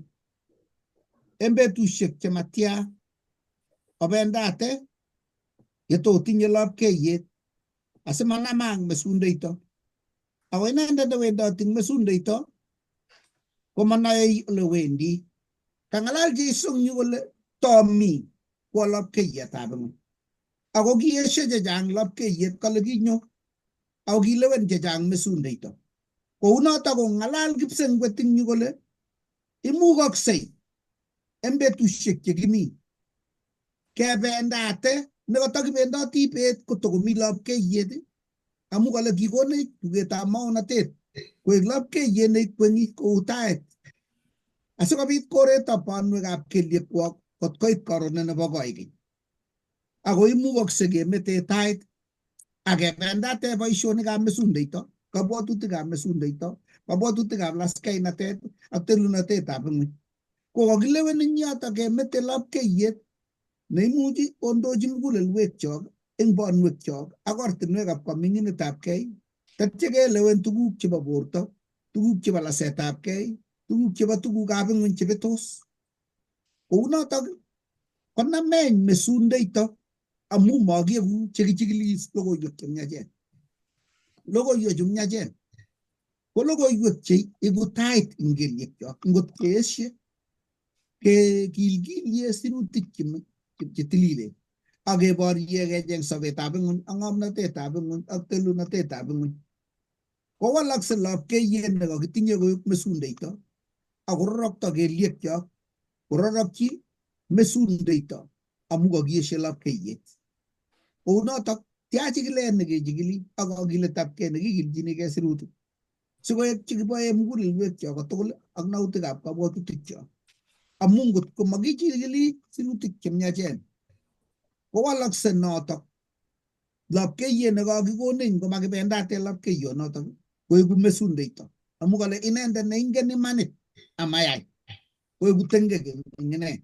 eng betusiek chematya obendate yetotinye lapkeiyet asimanama ak mesundeito. Ako inendet newendoti eng mesundeito komanoe ole wendi. Kang'alal Jeiso eng yu kole tomi kwo lapkeiyetab ng'ony. Ako kiesio chechang lapkeiyet kale kinyo ako kilewen chechang mesundeito. Kounotok kong'alal kipsengwet eng yu kole imukoksei eng betusiek chekimi kebendate nekatokibendoti bet kotokomi lapkeiyet amu kale kikonech tugetab maonatet koek lapkeiyet neikwenyi kou tait asikobit koreto banwekab kelyekwok kot koit karon nebo koikeny. Ako imukoksei kemete tait akebendate boisionikab mesundeito, kabwatutikab mesundeito, kabwatutikab laskeinatet ak telunatetab ng'ony. Kokakilewen eng yotok kemete lapkeiyet neimuchi kondochi mugulelwekyok eng banwekyok ak ortinwekab kaming'inetabkei, tatya kelewen tuguk chebo borto, tuguk chebo lasetabkei, tuguk chebo tugukab ng'ony chebetos. Kounotok konamech mesundeito amu makieku chekichikilis logoiwek chemiachen. Logoiwek chu miachen ko logoiwek che ibu tait eng kelyekyok ngot keesye kekilkilye sirutik chetililen akeborye kecheng sobetab ng'ony ak ng'omnotetab ng'ony ak telunatetab ng'ony. Kowalakse lapkeiyet nekakitinye koek mesundeito akororokto kelyekyok kororokyi mesundeito amu kakiesyo lapkeiyet. Kounotok tia chikilet nekechikili ak kakiletabkei nekikilchinigei sirutik sikoek chekiboe mugulelwekyok kotugul ak nautikab kabwatutikyok. Amu ngot ko makichikili sirutik chemiachen kowalakse notok lapkeiyet nekakikonech ngomakibendate lapkeiyonotok koeku mesundeito amu kale inendet neingen imanit amayai koeku tengek eng ine.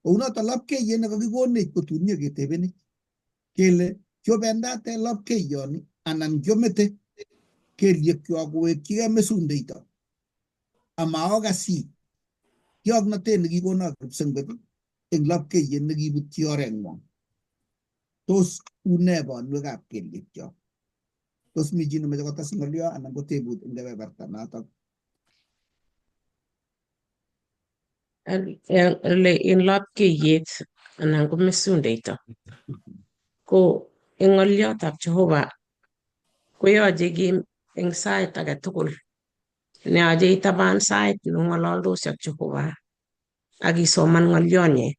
Kounotok lapkeiyet nekakikonech kotunye ketebenech kele kiobendate lapkeiyoni anan kiomete kelyekyok kowekchigei mesundeito amaokasi kioknotet nekikono kipsengwet eng lapkeiyet nekibutyi oreng'wong. Tos une banwekab kelyekyok? Tos mi chi nemoche kotes ng'olyo anan ko tebut eng kebeberta notok? En lapkeiyet anan ko mesundeito ko eng ng'oliotab Jehova koyoche eng sait age tugul neyoche itaban sait nong'ololdos ak Jehova akisoman ng'olionyi.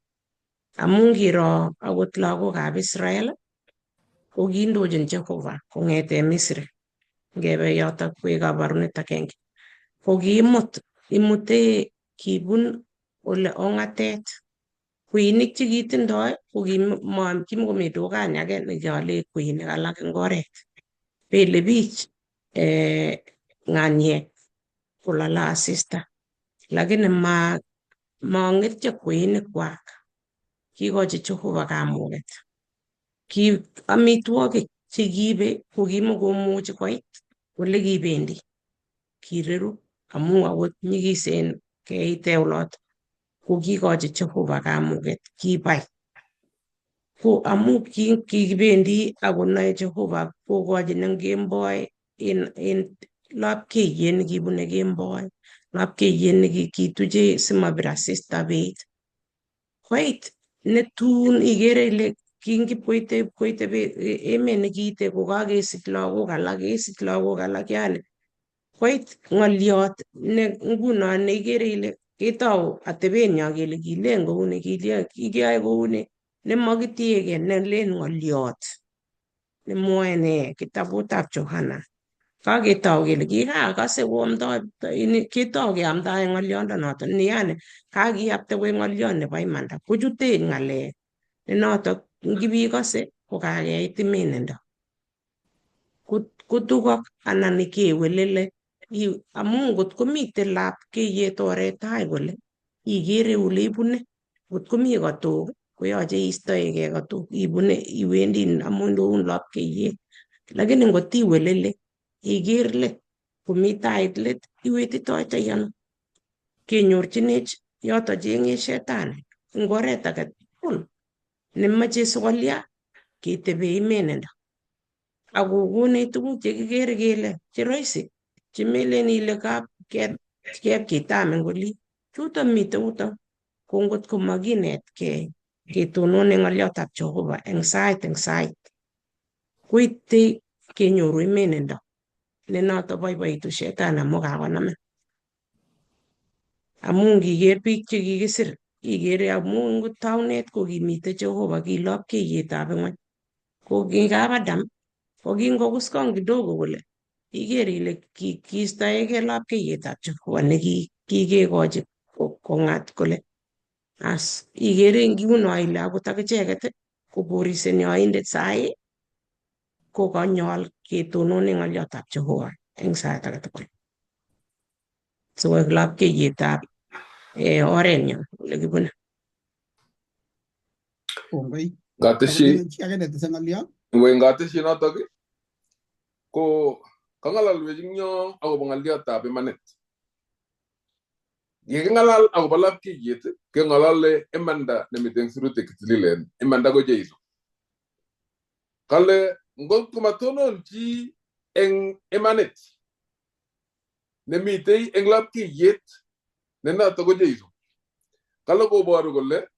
Amu ngiro akot lagokab Israel ko kiindochin Jehova kong'ete Misri ngebe yotok koek Kaborunet 1 ko imute kibun ole ong'atet. Kweyinik chekitindoi ko kimakomi dukani age nekeale kweyinik alak eng oret. Pele bich ng'aniek kolale asista lakini mang'etyo kweyinikwak. Kikochi Jehova kamuget. Amitwogik chekiibe ko kimakomuchi koit ole kibendi, kireru amu akot nyikisen keite olot ko kikochi Jehova kamuget kibai. Ko amu kikibendi akonoe Jehova kokochin eng kemboi in lapkeiyet nekibune kemboi, lapkeiyet nekituche simabir asista bet. Koit netun ikere ile kingipkoite emet nekiite kokakesich lagok alak yani koit ng'oliot ne nguno neikere ile ketou atebenyo kele kilen kouni kikiyoe kouni nemakitiegei nelen ng'oliot nemwoe kitabutab Johana. Kaketou kele kikakase ketou keamdae ng'oliondonoto ni yani kakiyapte koek ng'oliot nebo imanda kochutech ng'alek ne notok ngibikose kokakeit iminindo kotugok anan kewelele amu ngot komite lapkeiyet oret tai kole igere ole ibune. Ngot komi kotok koyoche iistoegei kotok ibune iwendi amun loun lapkeiyet. Lakini ngot iwe lele iger let komi tait let iwetitoitoi ano? Kenyorchinech yoto cheng'e shetani eng oret age tugul nemache sikolya ketebe imenendo akokonech tuguk chekikere kele cheroisi chemelen ile kepcheitam eng oli chuto mite yuto. Ko ngot ko makinetkei ketonone ng'oliotab Jehovah eng sait koitei kenyoru imenendo ne noto boiboitu shetani amu kakonamin. Amu ngiker biik chekikisir igere amu eng taunet kokimite Jehovah ki lapkeiyetab ng'ony. Ko kingap Adam ko kingokuskong kidogo kole iker ile kiistoegei lapkeiyetab Jehovah nekikekochi kong'at kole as igere nguno ile akot akicheket koboriseni oindet sai ko kanyol ketonone ng'oliotab Jehovah eng sait age tugul sikoek lapkeiyetab orenyo ole kibune. Kongoi. Ngateshi Chi age netese ng'oliot? ngateshi notok ko kang'alalwech eng yo akobo ng'oliotab imanit. Yeking'alal akobo lapkeiyet keng'alale imanda nemite eng sirutik tililen, imanda ko Jeiso. Kale ngot komatonon chi eng imanit nemitei eng lapkeiyet ne noto ko Jeiso, kale koboru kole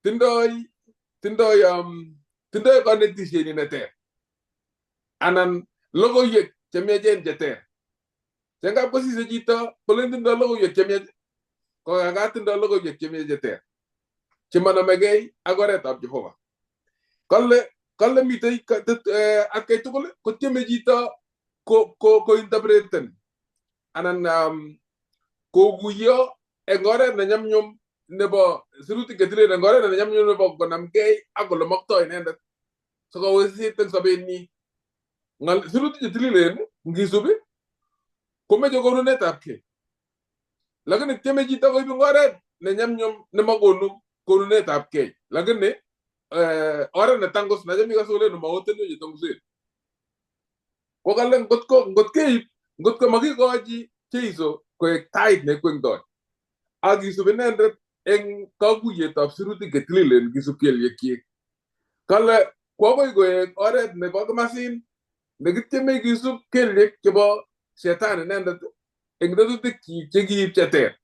tindoi kanetisyenyi neter anan logoiwek chemiachen cheter. Chengap kosise chito kole tindoi logoiwek chemiach ko kakat tindoi logoiwek chemiach cheter chemanamegei ak oretab Jehovah. Kale mitei atkai tugul kotieme chito ko interpreten anan kokuyo eng oret ne nyamnyum nebo sirutik chetilen, eng oret ne nyamnyum nebo konamgei ak ole maktoi inendet sikowisit eng sobenyi. Sirutik chetililen ngisubi komeche konunetab kei, lakini tieme chito koib eng oret ne nyamnyum nemakonu konunetab kei, lakini oret ne tangos nacham ikase kolen maotenwek chetangusen. Ko kale ngot ko makikochi Jeiso koek tait nekwengtoi akisub inendet eng kakuyetab sirutik chetililen kisub kelyekyik, kale kwakoi koek oret nebo kimasin nekitieme kisub kelyek chebo shetani inendet eng tetutikchik chekiib cheter.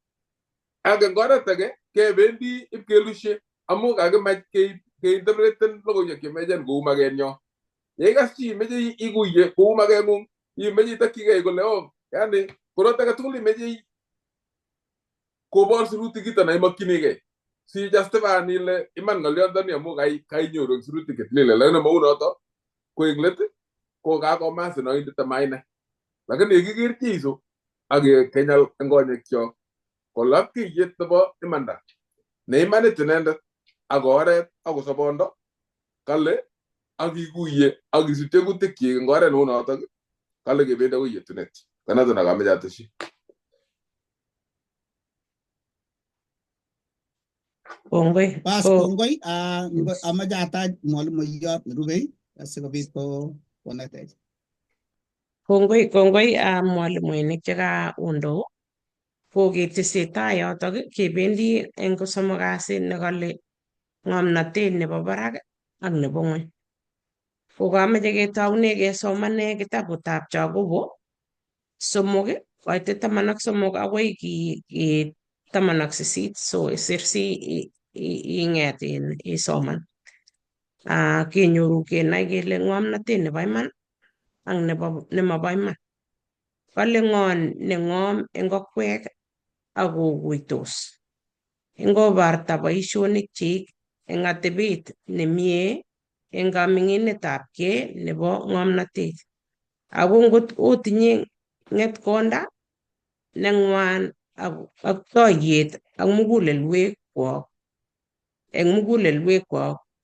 Ak eng oret age kebendi ipkelushe amu kakimach keinterpreten logoiwek chemechen kou makenyo. Yeikas chi imeche ikuye kou makeng'ung, imeche itakyigei kole yani korot age tugul imeche kobor sirutik kito neimakchinigei si justifyan ile iman ng'oliondoni amu kainyoru eng sirutik chetililen, lakini mau noto koek let ko kakomasin oindet amainai. Lakini yekiker Jeiso ak kenyal eng konyekyok ko lapkeiyet nebo imanda ne imanit inendet ak oret ako sobondo, kale akikuye akisub tekutikchik eng oret neu notok, kale kebendi akoi yetunet. Kanoto nakameche ateshi. Kongoi. Bas, kongoi. Amache atach mwalimuiyot nerubei asikobit konetech. Kongoi mwalimuinik chekaondo ko ketesetai yotok kebendi eng kosomok kasi nekale ng'omnotet nebo barak ak nebo ng'ony. Ko kameche ketoune kesomane kitabutab Jakobo 3 koite 13 akoi ki 18. So sirsi ing'et isoman. Kenyoru kenai kele ng'omnotet nebo iman ak nemabo iman. Kale ng'on neng'om eng okwek ak kokuitos. Ngobarta boisionik chik eng atebet nemie eng kaming'inetabkei nebo ng'omnotet. Ako ngot otinye ng'etkonda neng'wan ak toiyet ak mugulelwekwok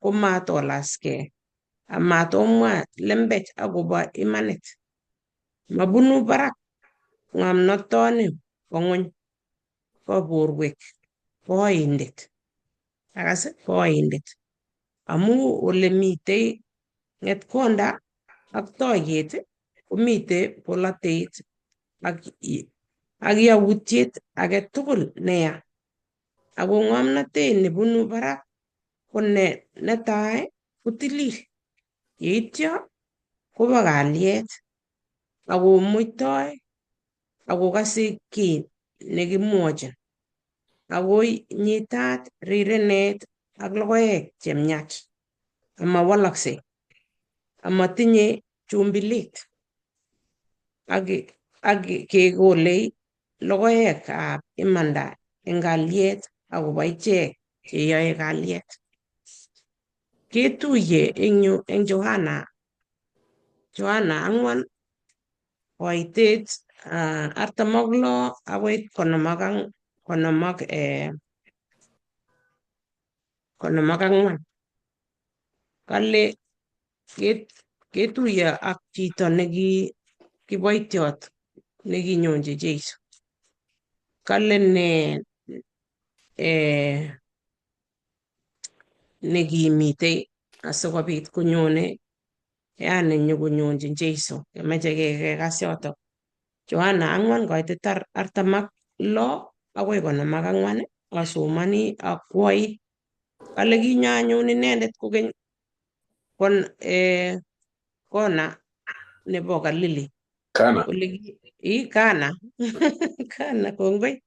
ko matolaskei amatomwa lembech akobo imanit. Mabunu barak ng'omnotoni bo ng'ony bo borwek boindet. Akas boindet. Amu ole mitei ng'etkonda ak toiyet komitei polatet ak yautiet age tugul neya. Ako ng'omnotet nebunu barak ko netai ko tilil. Yeityo kobo kalyet ako muitoi akokase kiy nekimwochin. Akoi nyitat rirenet ak logoek chemiach amawalaksei, amatinye chumbilit ak kekolei logoekab imanda eng kalyet akobo ichek cheyoe kalyet. Ketuye eng yu eng Johana 4 koitet 46 akoi 54. Kale ketuye ak chito kiboitiot nekinyonji Jeiso. Kale nekimitei asikobit konyone nyokonyonjin Jeiso kemeche kekas yotok. Johana 4 koitet 46 akoi 54 asomani akwai. Kale kinyo anyun inendet kokeny kona nebo Galili. Kana. Kana. Kana, kongoi.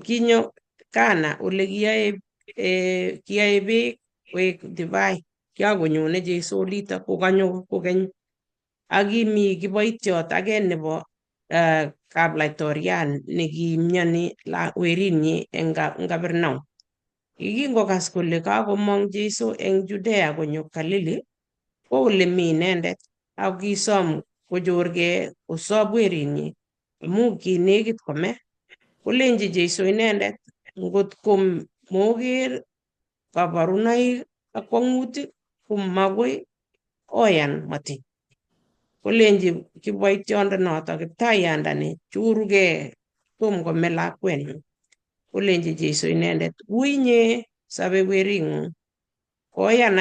Kinyo Kana ole kiyae beek koek divai. Kiakonyone Jeiso olitok kokanyo kokeny ak kimi kiboitiot age nebo kaplaitoriat nekimyoni werinyi eng Kapernaum. Kingokas kole kakomong Jeiso eng Judea konyo Galili, ko ole mi inendet ak kisom kochorgei kosop werinyi amu kinekit kome. Kolenji Jeiso inendet ngotko moker kabarunoik ak kwong'utik ko makoi oyan moti. Kolenji kiboitiondonoto Kiptaiyandani churgei tom kome lakwenyu. Kolenji Jeiso inendet ui inye sobe wering'ung. Koyan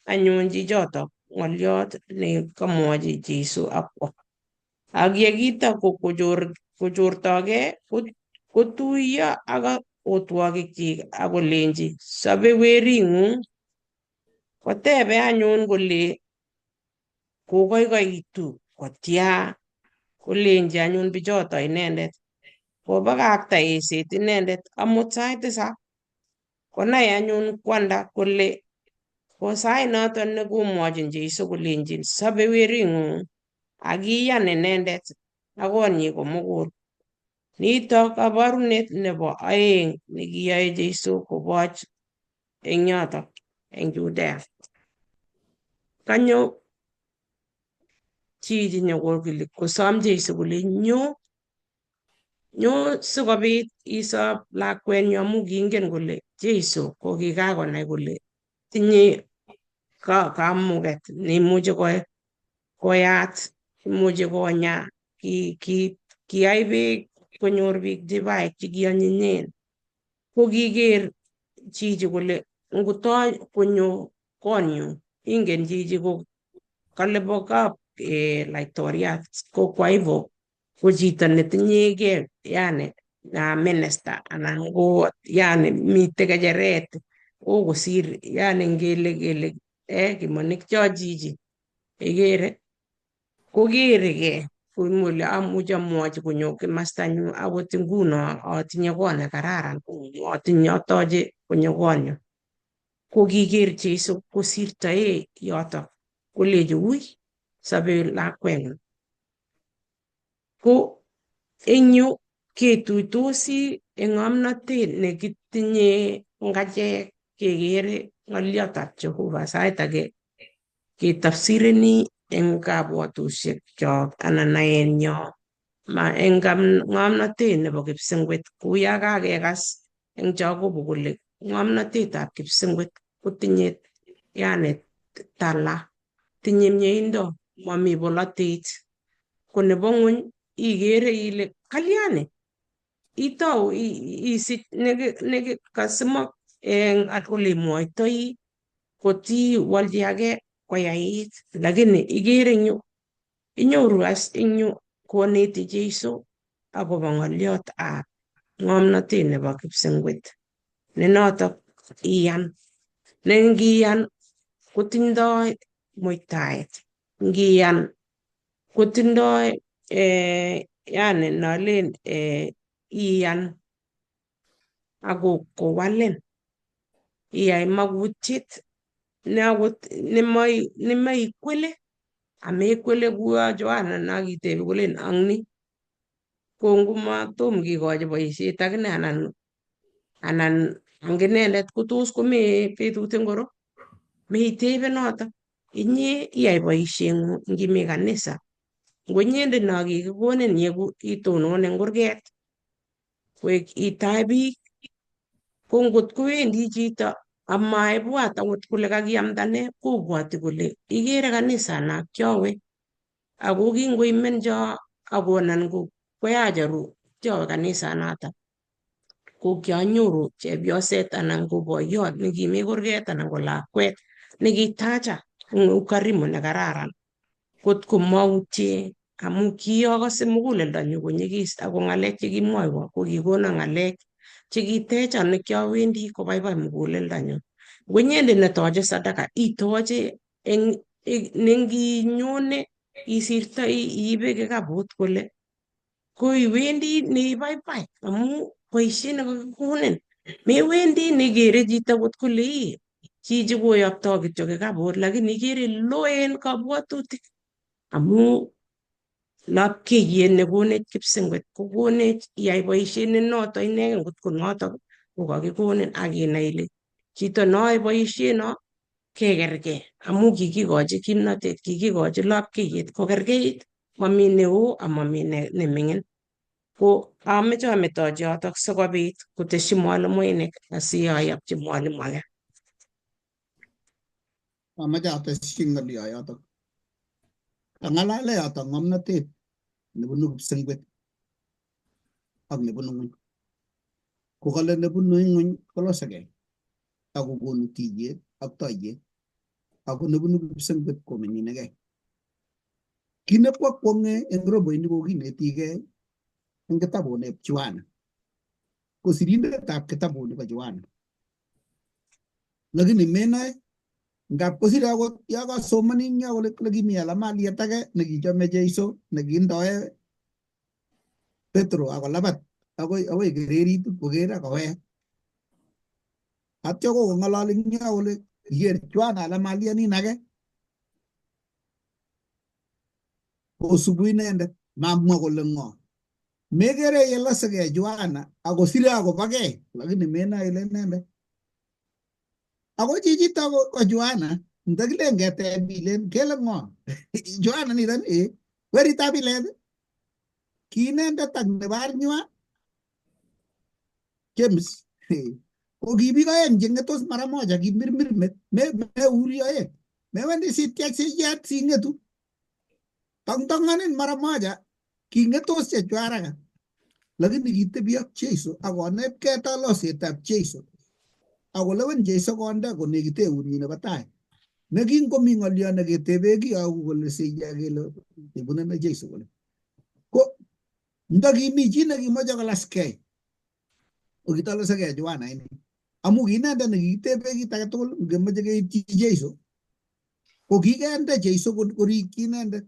anyun chichotok ng'oliot nekamwochi Jeiso akwo. Ak yekiito kochortogei kotuiyo ak otwogikchik akolenji sobe wering'ung. Kotebe anyun kole kokoikoitu kotya. Kolenji anyun bichoto inendet kobakakta eiset inendet amut sait 7. Konai anyun kwanda kole ko sait noto nekomwochin Jeiso kolenjin sobe wering'ung akiyan inendet ak konyi komugul. Nito kabarunet nebo oeng nekiyoe Jeiso koboch eng yotok eng Judea. Kanyo chichi kosom Jeiso kole nyo sikobit isop lakwenyu amu kingen kole Jeiso ko kikakonai kole tinye kamuget neimuchi koyat, imuchi konya. Kiyai beek konyor biik divai chekionyinyen. Ko kiker chichi kole ngotoi konyo konyu, ingen chichi ko kale bo laitoriat. Ko kwa hivyo ko chito netinyegei, yani minister anan ko yani mitei kecheret oo kosir yani ngele kimonikcho chichi. Igere kokeregei kole amuchi amwochi konyo kimastanyu akot nguno atinye kot nekararan, atoche konyo konyu. Ko kiker Jeiso kosirtoe yotok kolechi ui sobe lakweng'ung. Ko eng yu ketuitosi eng ng'omnotet nekitinye eng achek kekere ng'oliotab Jehovah sait age ketafsireni eng kabwatushekchok anan naenyo eng ng'omnotet nebo kipsengwet. Kou yo kakekas eng Jakobo kole ng'omnotetab kipsengwet kotinye yani tala, tinye mieindo, mami bolotet. Ko nebo ng'ony ikere ile kalyani itau isich nekikasimok eng olemwoitoi koti walchi age koyait, lakini ikere eng yu inyoru as eng yu koneti Jeiso akobo ng'oliot ab ng'omnotet nebo kipsengwet ne notok iyan, ne ngiyan kotindoi muitaet, ngiyan kotindoi yani nolen iyan ako kowalin iyai magutiet ne akot nemaikwele amekwele kuyo Johana nakitebi kolen ang ni ko ngumatom kikochi boisiet akine anan ang inendet ko tos komee betut ngoro meitebe notok inye iyai boisieng'ung ngimi kanisa ngo inyendet no kikikonin yeku itonon eng kurget koek itai biik ko ngot kowendi chito amaibwat akot kole kakiamda ne kobwoti kole ikere kanisa na kiowe ako kingoimenjo akonan koyach aru kiowe kanisa notok ko kianyoru chepyoset anan ko boiyot nekimi kurget anan ko lakwet nekitacha eng ukarimu nekararan kot ko mautye amu kiakose muguleldonyu konyikis ako ng'alek chekimwoiwo ko kikono ng'alek chekitecha nekiowendi kobaibai muguleldonyu. Ngo inyendet netoche sadaka itoche nenginyone isirtoi iibe kikabut kole ko iwendi neibaibai amu boisiet nekakikonin, mewendi nekere chito kot kole ii chichi koyoptoi kityo kikabut lakini ikere loen kabwatutik amu lapkeiyet nekonech kipsengwet kokonech iyai boisiet ne noto inegei ngot ko notok ko kakikonin akinai ile chito noyoe boisiet no kekergei amu kikikochi kimnotet, kikikochi lapkeiyet kokerkeit, mami neo amami neming'in. Ko ameche ametochi yotok sikobit koteshi mwalimuinik asiayopchi mwalimu age. Amache atesyi ng'olyo yotok. Kang'alale yotok ng'omnotet nebunu kipsengwet ak nebunu ng'ony. Ko kale nebunu ng'ony kolosegei ako konu tiiyet ak toiyet, ako nebunu kipsengwet koming'inegei. Kit nebwakwong'e eng roboini kokinetigei eng kitabut Johana, ko sirindetab kitabuni bo Johana, lakini menae ngap kosire akot yo kasomani eng yo kole kimi alamaliet age nekichome Jeiso nekindoe Petro akolabat akoi kererit koker akowek. Atyo kokong'ololi eng yo kole kiker Johana alamaliet nin age kosubu inendet mamwa kole ng'o. Mekere yelasegei Johana akosire akobagei lakini menae ile inendet. Ako chichito ko Johana ndakilen keteb bilen kele ng'o Johana niton weritab ilet ki inendet ak nebo arnywa James ko ki biik oeng cheng'etos mara moja kimirmir met meuri oeng mewendi sityach siyat sing'etu tongtongonin mara moja king'etos chechwa haraka lakini kitebi ak Jeiso akonetkei tolosetab Jeiso akolewen Jeiso konde konekite eunyi nebo tai nekingomi ng'olyo neketebe kiyoku kole seiya kele tebune ne Jeiso kole ko ndakimi chi nekimoche kolaskei kokitolosegei Johana ini amu kinendet nekikitebe kit age tugul ngemoche keityi Jeiso ko kikende Jeiso korikyi inendet.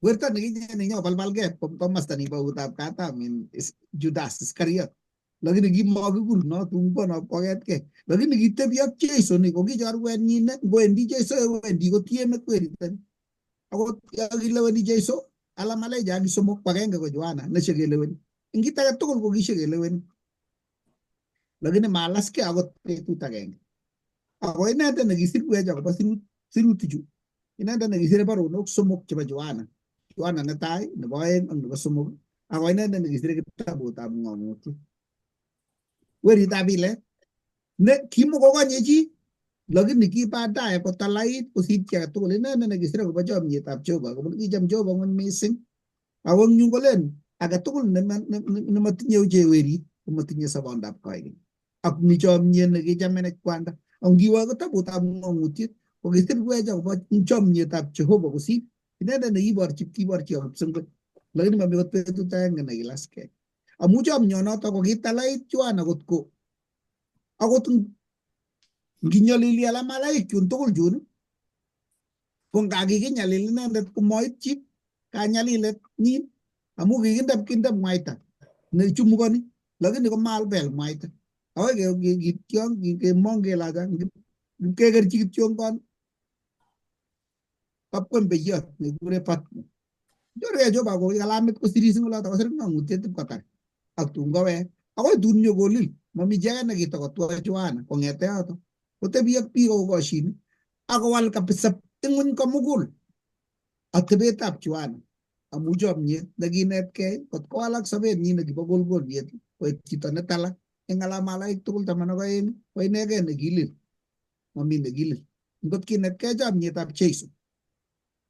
Werto nekinye nenyobalbalgei komasta nibo eutab katam Judas Iscariot lakini kimakikur no tungbono koketkei lakini kitebi ak Jeiso ni kokichorwenyi ngowendi Jeiso wendi kotieme kweriton ako kileweni Jeiso alamaleja kisomok agenge ko Johana neshekeleweni ing kit age tugul ko kishekeleweni lakini malaskei akot betut agenge. Ako inendet nekisirwech akobo sirutichu inendet nekisire baronok somok chebo Johana netai nebo oeng ak nebo somok ako inendet nekisire kitabutab ng'omutiet weritab ilet ne kimukokonye chi lakini ki baadaye kotalait kosir chi age tugul inendet nekisire kobo chomyetab Jehova kicham Jehova ng'ony mising ako eng yu kolen age tugul nematinye uche werit komatinye sabondab koigeny ak mi chomyet nekichamenech kwanda ongiwa ko tabutab ng'ong'utiet kokisirwech akobo chomyetab Jehova kosir inendet nekiborchi kipsengwet lakini mami kot betut agenge nekilaskei amu chomyonoto kokitalait Joan akot nginyolili ala malaik chun tugul chun ko ngakikinyalil inendet komoitchi kanyalilet nyin amu kinde mwaita nechumukoni lakini komalbel mwaita akoi kityong kemong kelacha kekerchi kityongon kapkwembeyot nekikure Patmo Njore Jehova ko kalamit kosiris eng oloto kosir ng'ong'utiet ipkotar ak tun kowek akoi tun nyokolil mami chi age nekitokotwoi Joana kong'ete yoto kotebi ak biik kokoshin akowal kabisa ing'uny komugul atebetab Joana amu chomyet nekinetkei kot kowalak sobetnyi nekibo kolkoliet koek chito netala eng alamalaik tugul 12 ko inegei nekilil mami nekilil ngot kinetkei chomyetab Jeiso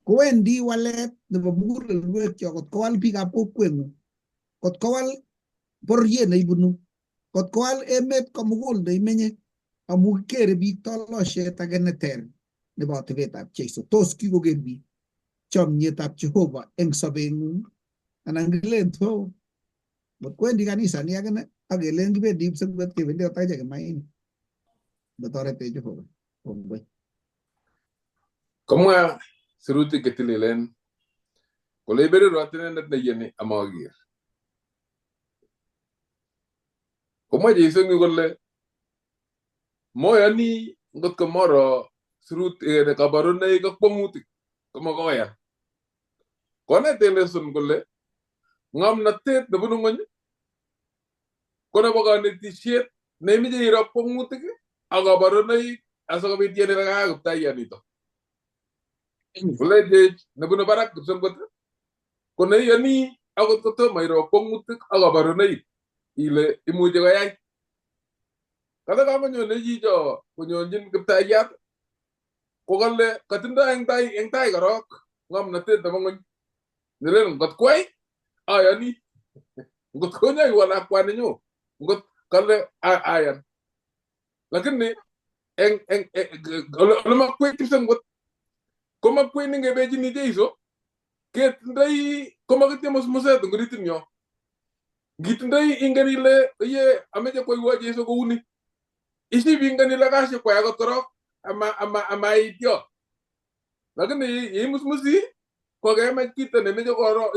kowendi walet nebo mugulelwekchok kot kowal biikab kokweng'ung kot kowal bororiet neibunu kot kowal emet komugul neimenye amu kere biik tolosiet age neter nebo atebetab Jeiso tos kikoker biik chomyetab Jehova eng sobeng'ung anan kilen to ngot kwendi kanisa ni akine akelen kibendi kipsengwet kebendi otache Kimainik netoretech Jehova kongoi komwa sirutik chetililen kole iberurot inendet neyeni amaker komwa Jeiso eng yu kole moyoni ngot ko moro kabarunoik ak kwong'utik komakoyan konete leson kole ng'omnotet nebunu ng'ony ko nebo kanetishet neimeche iro kwong'utik ak kabarunoik asikobit yeni kakakiptaiyanito kolechech nebunu barak kipsengwet ko neiyoni akot kotomo iro kwong'utik ak kabarunoik ile imuche koyai kale kamanyone chicho konyonjin kiptaiyat ko kale katindoi eng tai korok ng'omnotet nebo ng'ony nelen ngot kwai ayoni ngot konyoiwo lakwaninyu ngot kale ayan lakini ole makwei kipsengwet komakwei ningebechini Jeiso ketindoi komakitye musmuset eng oritinyo ngitindoi ingen ile ye ameche koiwo Jeiso kouni isib ingen ile kashe kwai akot korok amaityo lakini yeimusmusi kokemach kito nemeche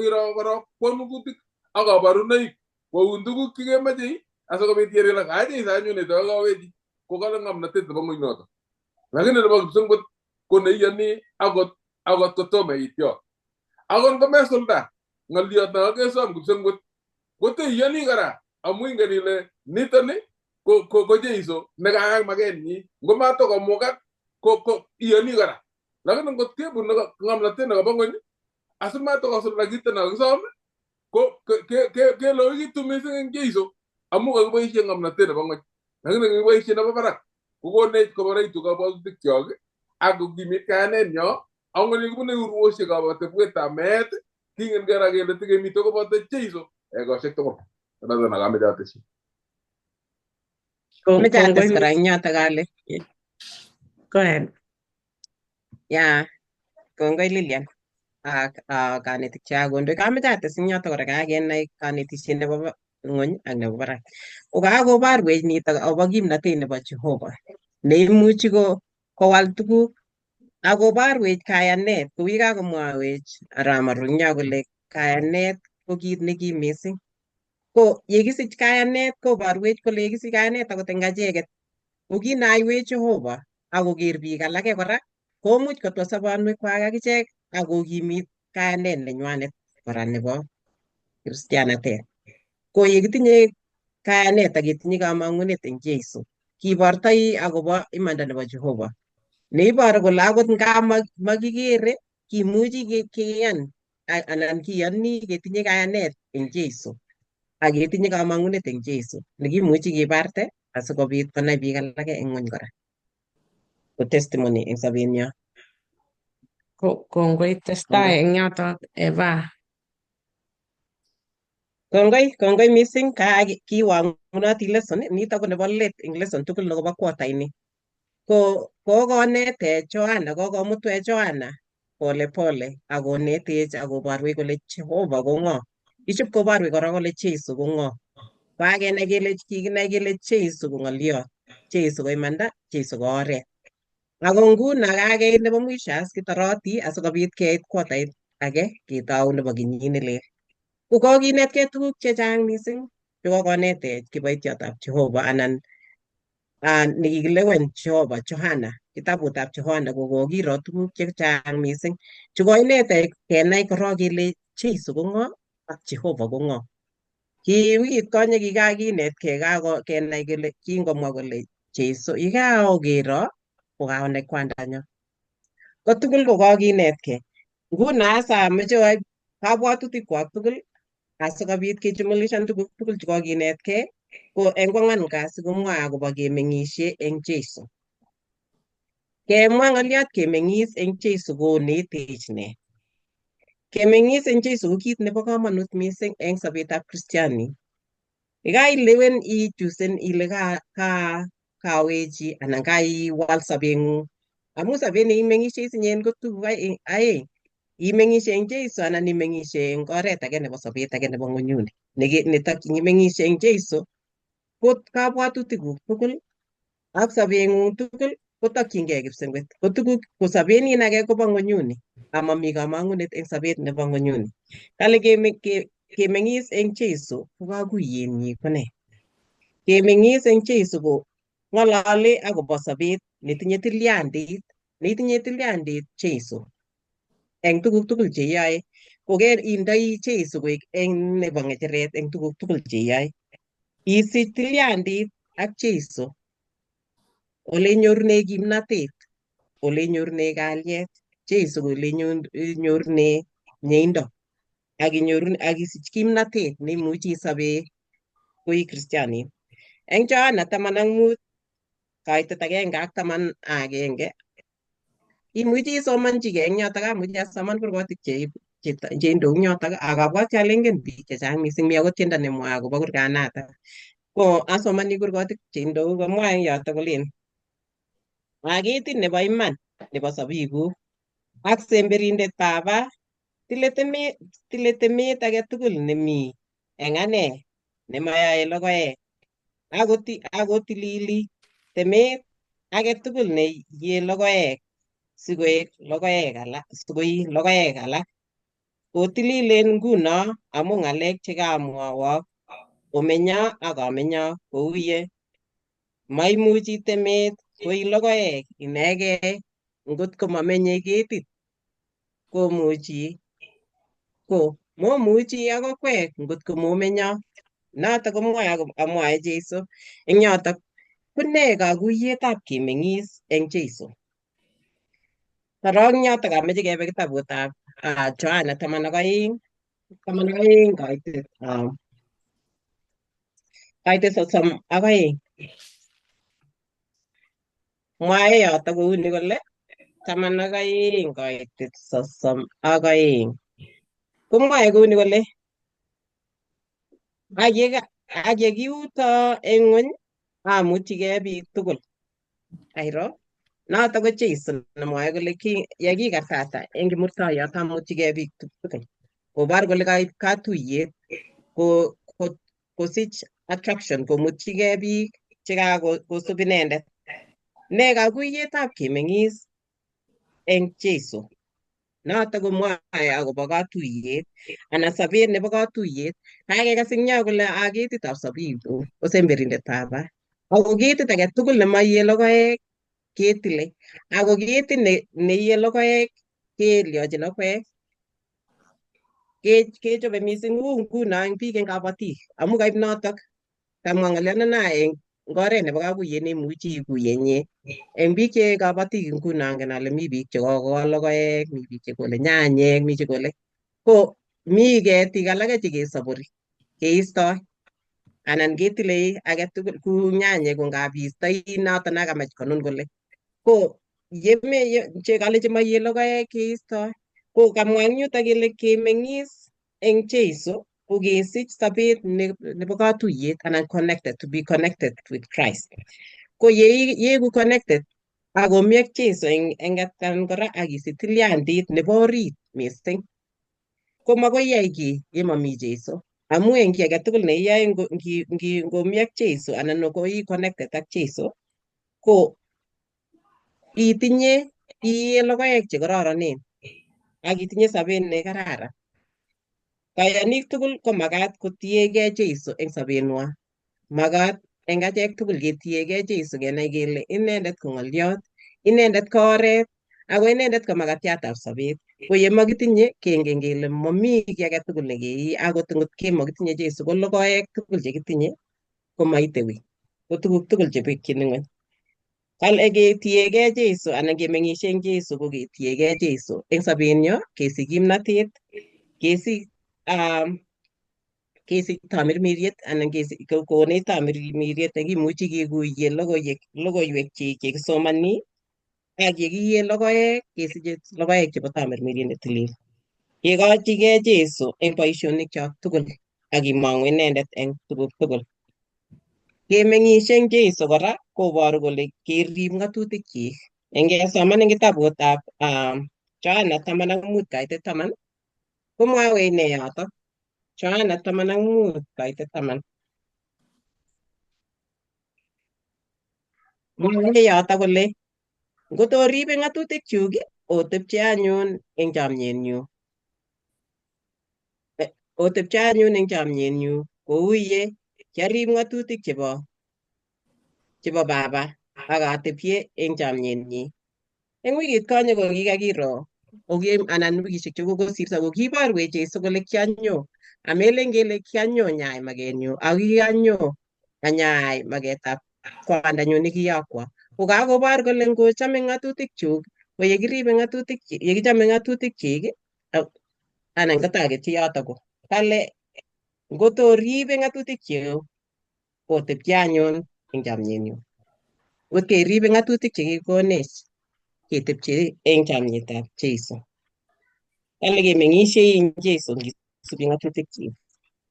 iro korok kwong'utik ak kabarunoik koun tuguk chikemeche asikobit ker ile Jeiso anyun netokowechi kokale ng'omnotet nebo ng'ony noto lakini nebo kipsengwet ko neiyoni akot kotomo ityo akot ngomesulda ng'oliot nekakesom kipsengwet koteiyoni kora amu ingen ile nitoni ko Jeiso nekayai makenyi ngomatokomukak ko iyoni kora lakini ngot kebun ng'omnotet nekabo ng'ony asimatokosulda kito nekakisom ko keloikitu mising eng Jeiso amu kakiboisie ng'omnotet nebo ng'ony lakini kakiboisie nebo barak kokonech koboreitu kabwatutik chok ak kokimit kayanenyo ang'oni kibune urwoshekab atebwetab meet kingen kera kele tikemite koboto Jeiso ekoshek tugul noto nakameche ateshi Meche ates kora eng yoto kale Go ahead. kongoi Lilian ak kanetik chakondoi kameche ates eng yoto kora kakenai kanetishet nebo ng'ony ak nebo barak kokakobarwech nitok akobo kimnatet nebo Jehova neimuchi kowal tuguk akobarwech kayanet kou ye kakomwawech Arama Ronyo kole kayanet ko kit nekim mising ko yekisich kayanet kobarwech kole yekisich kayanet akot eng acheket ko kinaiwech Jehova akoker biik alake kora komuch kotwa sobonwekwak akichek akokimit kayanet nenywanet kora nebo kristianatet ko yekitinye kayanet aketinye kamang'unet eng Jeiso kibortoi akobo imanda nebo Jehova neiboru kole akot nga makikere kimuchi keyan anan kiyoni ketinye kayanet eng Jeiso aketinye kamang'unet eng Jeiso nekimuchi kibarte asikobit konai biik alake eng ng'ony kora ko testimony eng sobenyo. Kongoi testai eng yoto Eva. Kongoi missing kiwangunoti lesson nito ko nebo let eng lesson tugul nekobo quarter ini. Kokonetech Joanna, kokomutwech Joanna pole pole akonetech akoborwech kole Jehovah ko ng'o. Ichip koborwech kora kole Jeiso ko ng'o. Kikinai kele Jeiso ko ng'oliot, Jeiso ko imanda, Jeiso ko oret. Ako nguno kakeit nebo mwisho as kitoroti asikobit keit quartait age ketou nebo kenyit ne lel. Ko kokinetkei tuguk chechang missing chekokonetech kiboitiotab Jehovah anan nekikilewen Jehovah Johana, kitabutab Johana ko kokiro tuguk chechang missing chekoinetech kenai korok kele Jeiso ko ng'o ak Jehovah ko ng'o. Ki wikit konye kikakinetkei kenai kele kingomwa kole Jeiso yekaokero kokaonai kwandanyo. Ko tugul ko kakinetkei. Nguno as amoche aib kabwatutikwak tugul asikobit kejumulishan tuguk tugul chekokinetkei ko eng kwang'wan kasi komwoe akobo kemeng'isie eng Jeiso. Kemwa ng'oliot kemeng'is eng Jeiso konetech ne? Kemeng'is eng Jeiso ko kit nebo komonut missing eng sobetab Kristiani. Yekailewen ichusen ile kawechi anan kaiwal sobeng'ung. Amu sobet neimeng'isie isinye ko tuguk aeng. Imeng'isie eng Jeiso anan imeng'isie eng oret age nebo sobet age nebo ng'onyuni. Netokyin imeng'isie eng Jeiso ko kabwatutikuk tugul ak sobeng'ung tugul kotokyingei kipsengwet. Ko sobet nin age kobo ng'onyuni amami kamang'unet eng sobet nebo ng'onyuni. Kale kemeng'is eng Jeiso ko kakuyenyi ko ne? Kemeng'is eng Jeiso ko ng'olole akobo sobet netinye tilyandit, neitinye tilyandit Jeiso eng tuguk tugul cheiyoe. Koker indoi Jeiso koek eng nebo ng'echeret eng tuguk tugul cheiyoe. Isich tilyandit ak Jeiso ole inyorune kimnatet, ole inyorune kalyet. Jeiso ko ole inyorune mieindo ak isich kimnatet neimuchi isobe koi Kristianit. Eng Johana 15 kaitet 1:11 imuchi isomanchigei eng yotok. Amuchi asoman kurgotik cheindou eng yotok ak abwati ale ingen biik chechang missing. Mi akot tiendo nemwoe akobo kurganatak. Ko asomani kurgotik cheindou komwoe eng yotok kolen ketit nebo iman nebo sabibuk ak semberindet Baba tile temet age tugul nemi eng ane nemayoe logoek ako tilili temet age tugul neiye logoek sikoi logoek alak. Kotililen nguno amu ng'alek chekamwawok omenyo ak amenyo kou ye maimuchi temet koi logoek inegei ngot ko mamenye ketit momuchi akokwek ngot ko momenyo. Notok komwoe amwoe Jeiso eng yotok. Kone kakuyetab kemeng'is eng Jeiso. Korok eng yotok amoche kebe kitabutab Johana 12 kaitet 32. Mwae yotok kouni kole 12 kaitet 32. Komwoe kouni kole ak yekiuto eng ng'ony amutyigei biik tugul. Airo notok ko Jeiso nemwoe kole yekikartata eng kimurtoiyot amutyigei biik tugul. Kobor kole kaip katuyet kosich attraction komutyigei biik chekakosub inendet. Ne kakuyetab kemeng'is eng Jeiso. Notok komwoe akobo katuyet anan sobet nebo katuyet. Kakekas eng yo kole ketitab sabibuk ko semberindet Baba. Ako ketit age tugul nemaiye logoek ketile. Ako ketit neiye logoek kelyochin okwek. Kechobe missing nguno eng biik eng kabatik. Amu kaip notok kamwa ng'olionono eng oret nebo kakuyet neimuchi ikuyenye. Eng biik che kabatik nguno angen ale mi biik chekokol logoek, mi biik chekole nyanyek, mi chekole ko mi ketik alake chekesabori keistoi anan ketile age tugul ku nyanyek ko ngap iistoi noto nakamach konun kole ko chekale chemaiye logoek keistoi. Ko kamwa eng yutok kele kemeng'is eng Jeiso kokesich sobet nebo katuyet anan to be connected with Christ. Ko yeeku connected akomi ak Jeiso eng atkan kora akisich tilyandit nebo orit mising, ko makoi iyai kiy yemami Jeiso. Amu eng kiy age tugul ne iyae ngomi ak Jeiso anan ko ii connected ak Jeiso, ko itinye logoek che kororonen ak itinye sobet ne kararan. Kayanik tugul ko makat kotiegei Jeiso eng sobeng'wa. Makat eng achek tugul ketiegei Jeiso kenai kele inendet ko ng'oliot, inendet ko oret, ako inendet ko makatiatab sobet. Ko ye makitinye kengen kele mami kiy age tugul nekei, akot ngot makitinye Jeiso ko logoek tugul chekitinye ko maite wi. Ko tuguk tugul chebekyin ng'ony. Kale ketiegei Jeiso anan kemeng'isie eng Jeiso ko ketiegei Jeiso eng sobenyo, kesich kimnatet, kesich tamirmiriet anan konech tamirmiriet nekimuchi kekuye logoiwek chekisomani, ak yekiiye logoek kesiche logoek chebo tamirmiriet ne tilil. Kekochigei Jeiso eng boisionikchok tugul ak kimong'u inendet eng tuguk tugul. Kemeng'isie eng Jeiso kora koboru kole kerib ng'atutikchik. Ngesoman eng kitabutab Johana 15:10 komwawech ne yotok. Johana 15:10. Mwawech yotok kole ngotoribe ng'atutikchuk otepche anyun eng chamyenyu. Otepche anyun eng chamyenyu kou ye kiarib ng'atutik chebo Baba ak atepche eng chamyenyi. Eng wikit konye ko kikakiro anan wikishek chekokosirto ko kiborwech Jeiso kole kianyo. Amelen kele kianyo nyai magenyu, ak kianyo anyai magetab kwandanyu nekiyokwo. Ko kakobor kole ngochome ng'atutikchuk, ko yekichome ng'atutikchik anan kotaketyi yotok ko kale ngotoribe ng'atutikchuk otepche anyun eng chamyenyu. Ngot keribe ng'atutik chekikonech ketepche eng chamyetab Jeiso. Kale kemeng'isie eng Jeiso ngisubi ng'atutikchik.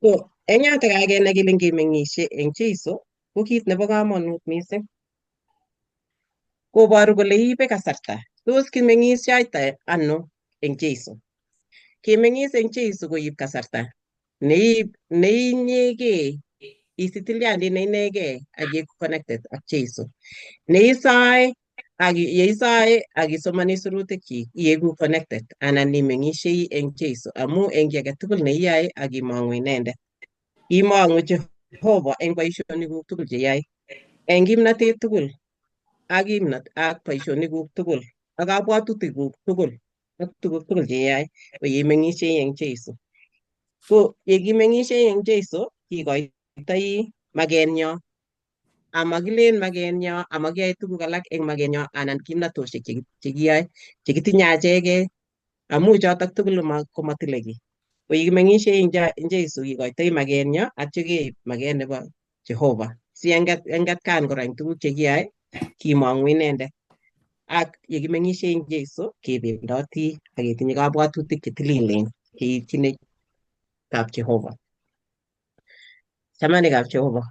Ko eng yotok kakenai kele ngemeng'isie eng Jeiso ko kit nebo kamanut mising. Koboru kole iibe kasarta. Tos kimeng'isioite ano eng Jeiso? Kemeng'is eng Jeiso koib kasarta. Neinyegei isich tilyandit ne inegei ak ieku connected ak Jeiso. Yeisoe ak isomani sirutikchik ieku connected anan imeng'isiei eng Jeiso amu eng kiy age tugul ne iyae ak imong'u inendet. Imong'u Jehova eng boisionikuk tugul cheyae, eng kimnatet tugul ak boisionikuk tugul ak kabwatutikuk tugul ak tuguk tugul cheyae ko yeimeng'isiei eng Jeiso. Ko yekimeng'isiei eng Jeiso kikoitoi magenyo. Amakilen magenyo, amakiyae tuguk alak eng magenyo anan kimnatosiek chekiyae chekitinye achegei amu chotok tugul komatile kiy. Ko yekimeng'isiei eng Jeiso kikoitoi magenyo atyo keib maget nebo Jehova. Si eng atkan kora eng tuguk chekiyae kimong'u inendet. Ak yekimeng'isiei eng Jeiso kebendoti ak ketinye kabwatutik chetililen keitchini kap Jehova. Chamanikab Jehova,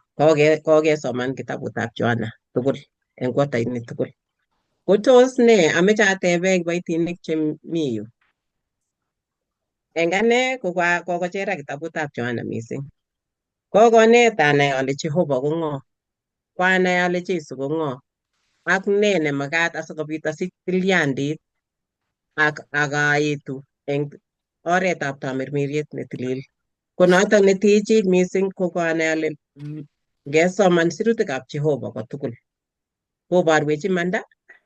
kokesoman kitabutab Johana tugul eng kwataini tugul. Ko tos ne ameche atebe kiboitinik chemi yu. Eng ane ko kokochera kitabutab Johana mising. Kokonet anai ale Jehova ko ng'o. Kwanai ale Jeiso ko ng'o. Ak ne nemakat asikobit asich tilyandit ak aetu eng oretab tamirmiriet ne tilil. Ko notok netechech mising ko kanai ale ngesoman sirutikab Jehova kotugul. Koborwech imanda,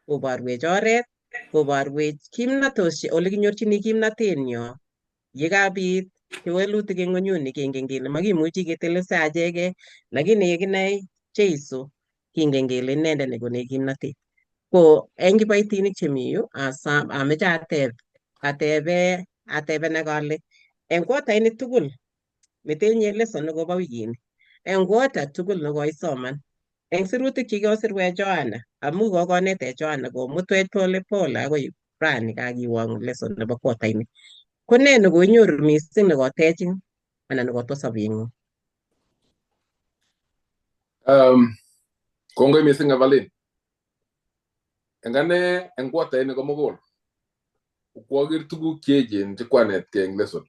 koborwech oret, koborwech kimnatosiek, ole kinyorchini kimnatenyo. Yekabit kewelutik eng ng'onyuni kengen kele makimuchi ketelelse achegei, lakini yekinai Jeiso kingen kele inendet nekonech kimnatet. Ko eng kiboitinik chemi yu ameche atebe kole eng kwataini tugul metenye lesson akobo wikini. Eng kwota tugul nekoisoman. Eng sirutik chekikosirwech Johana, amu kokonetech Johana komutwech pole pole akoi rani kakiwong lesson nebo kwataini. Ko ne nekoinyoru mising nekotechin? anan ko to sobeng'ung. Kongoi mising Evelyn. Engane eng kwata ini komugul. Kwagir tuguk cheechen chekwanetkei eng lesson.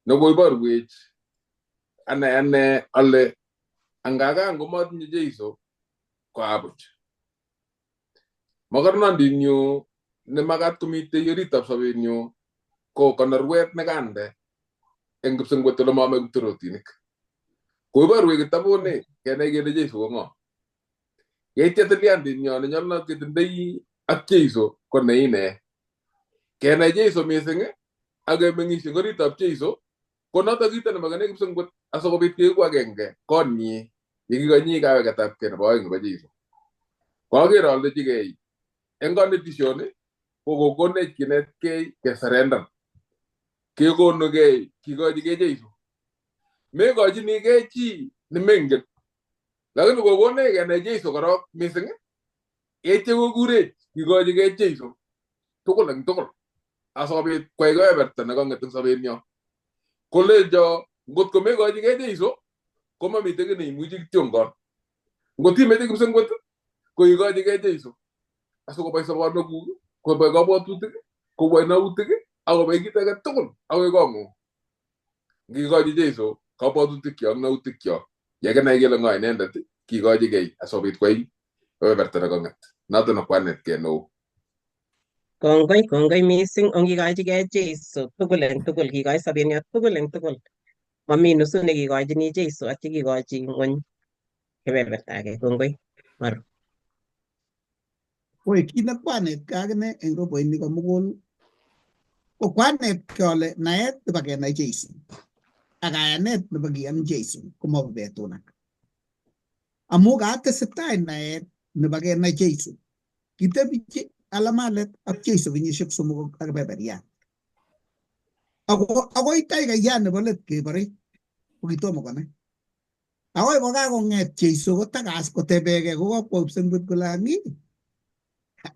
Nokoiborwech ane ale angakan komatinye Jeiso ko abuch. Makornondinyu nemakat komitei oritab sobenyu ko konorwet nekande eng kipsengwet ole mame kiptorotinik. Koiborwech kitabuni kenai kele Jeiso ko ng'o. Yeitya tilyandinyo nenyolunot ketindoi ak Jeiso ko neine. Kenai Jeiso mising ak kemeng'ishe eng oritab Jeiso ko notok kito nemakane kipsengwet asikobit keiku agenge konyi yekikonyi kaweketabkei nebo oeng nebo Jeiso. Kwaker aldechigei eng kanetishoni ko kokonech kinetkei kesurrender. Kekonugei kikochigei Jeiso. Mekochinigei chi nemengen. Lakini kokonech kenai Jeiso korok mising yeitya kokurech kikochigei Jeiso tugul eng tugul asikobit kwai kebeberta nekang'et eng sobenyo. Kolecho ngot ko mekochigei Jeiso komamitei kiy neimuchi kityongon. Ngot imeche kipsengwet ko ikochigei Jeiso asikobai sobonwekuk, kobai kabwatutik, kobai nautik akobai kit age tugul akoi kong'ung. Ngikochi Jeiso kabwatutikyo ak nautikyo yekinai kele ng'o inendet kikochigei asikobit kwai kebeberta nekang'et. Noto nekwanetkei neo. Kongoi mising ongikochigei Jeiso tugul eng tugul, kikochi sobenyo tugul eng tugul. Mami nusu nekikochini Jeiso atya kikochi ng'ony kebeberta age. Kongoi Maru. Koi kit nekwanetkei akine eng roboini komugul ko kwanetkei ale naet nebo kenai Jeiso ak kayanet nebo kiyan Jeiso komabo betunak. Amu katesetai naet nebo kenai Jeiso, kitebi alamalet ak Jeiso kenyisiek 3 ak kebeberyat. Akoi taikayat nebo let keborei ko kitomo konai. Akoi kokakong'et Jeiso kotakas kotebegei kokakwo kipsengwet kole ang'i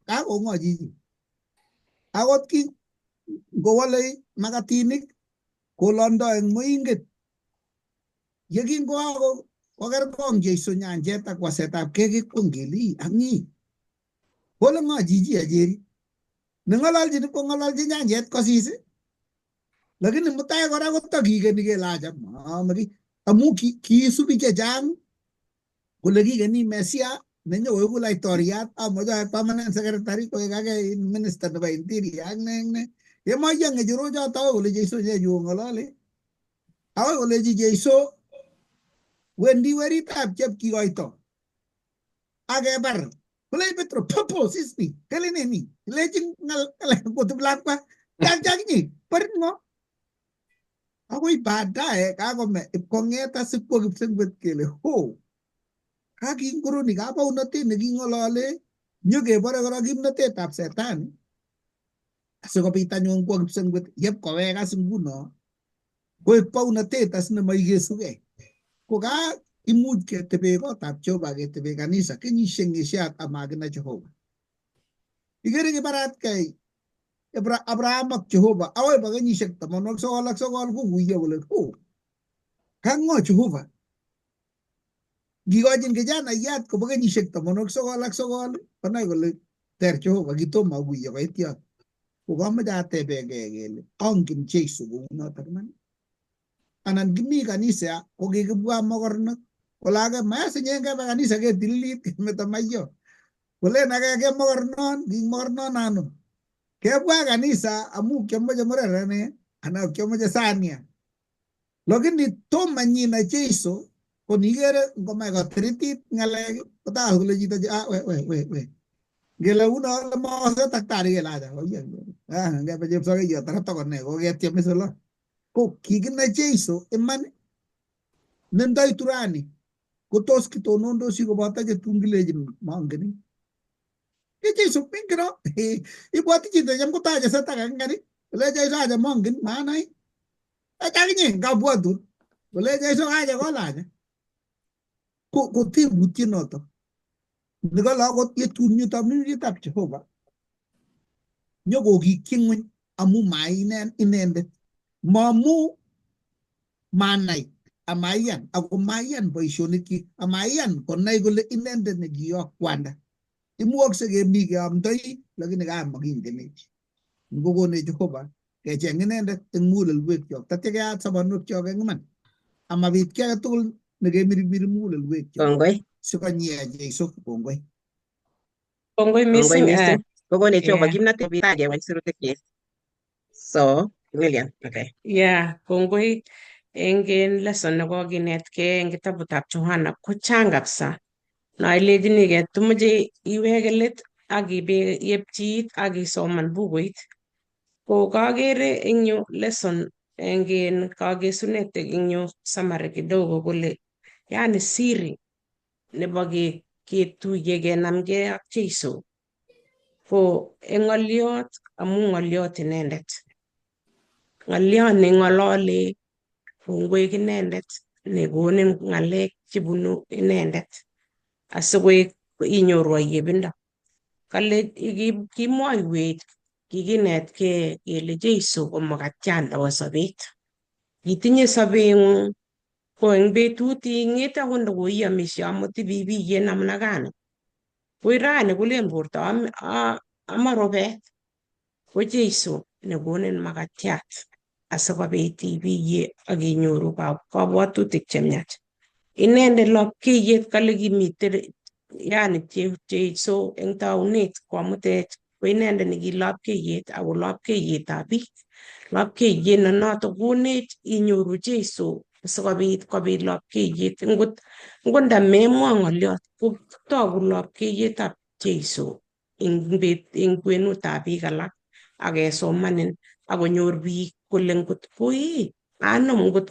kakong'o chichi. Akot ngowolei makatinik kolondoi eng moinget. Yekingo kokerkong Jeiso nyanjet ak wasetab kekek kongeli ang'i. Kole ng'o chichi ajeri. Neng'ololchin ipkong'ololchi nyanjet kosis. Lakini mutai kora kotakikeni kele acha mamaki. Amu kiisubi chechang kole kikeni Mesia nenyokoiku laitoriat amoche permanent secretary koek ake minister nebo interior ak ne. Yemoiyo ng'echerochoto akoi kole Jeiso nyechu kong'ololi. Akoi koleji Jeiso wendi weritab chepkikoito. Akebar. Kole Petro popo sismi keleneni. Lechin ng'al kotib lakwa. Chaknyi barit ng'o. Akoi baadaye kakome ipkong'et asikwo kipsengwet kele ho. Kakinguruni kabaunatet neking'olole nyokebore kora kimnatetab setani asikobit anyun kwo kipsengwet yepkowek as nguno koek baunatet as nemaikesugei. Ko ka imuch ketebe kotab Jehova ketebe kanisa kenyisiek ng'esiat amakina Jehova. Ikere kibaratkei Abraham ak Jehova akoi ba kenyisiek 99 kokuiyo kole ho kang'o Jehova. Ngikochin kijanayat kobo kenyisiek 99 konai kole ter Jehova kitomo akuiyo koit yot. Kokameche atebegei kele angen Jeiso kounotok iman. Anan kimi kanisa ko kikibwa mokornot kole ake mayasinye kebe kanisa ketililit kemeto maiyo. Kolen ake ke mokornon ano. Kebwa kanisa amu kiamoche murerene anan kiamoche sania. Lakini tomo nyina Jeiso ko nikere ngomach kotiritit ng'alek kotas kole chito we. Ngele uno le mose daktari kele acha ngebe chepsokeyot tarata kone koketiem isolo. Ko kikinai Jeiso iman nendoi turani kotos kitonondosi koboto chetun kilejin mongeni. Jeiso pingiro ibwati chito cham kotache setaka ngani kole Jeiso acha mongen manai. Achakinye ngabwatut kole Jeiso acha kolacha. Ko tebutiet noto nikolo akot yetun yuto minutitab Jehova nyokokikyi ng'weny amu mainendet mamu manai amaiyan ako maiyan boisionik amaiyan konai kole inendet ne kiyok kwanda imuokse kemi keamdoi lakini kamakingenech ngokonech Jehova kecheng inendet eng mugulelwekyok tatya keyat sobonwekyok eng iman amabit ki age tugul nekemirmiri mugulelwekyok Kongoi. sikonyie Jeiso kongoi Kongoi Kongoi missing. missing. Kokonech Jehova Yeah. kimnatet keweny sirutikyik. So, Lilian, okay. Yeah, kongoi eng lesson nekokinetkei eng kitabutab Johana ko chang kabisa. Nailechinigei tumoche iweke let ak iepchi it ak isoman bukuit. Ko kakere eng yu lesson eng kakesunet eng yu summary kidogo kole yani siri nebo ketuye kenamgei ak Jeiso ko eng ng'oliot amu ng'oliot inendet. Ng'oliot neng'ololi kongwek inendet nekonin ng'alek chebunu inendet asikoek inyoru ayebindo. Kale kimwoiwech kikinetkei kele Jeiso ko makatiat nebo sobet. Itinye sobeng'ung ko eng betut ing'ete akot ndokoiamishe amut ibibiye namna gani. Koi rani kolen borto ama rubet ko Jeiso nekonin makatiat asikobit ibiye ak inyoru kabwatutik chemiach. Inendet lapkeiyet kale kimitei yani Jeiso eng taunet koamutech ko inendet nekilapkeiyet ako lapkeiyetab biik. Lapkeiyet ne noto konech inyoru Jeiso sikobit kobit lapkeiyet. Ngot ndamemwa ng'oliot kotogu lapkeiyetab Jeiso eng kwenutab biik alak akesomanin akonyor biik kole ngot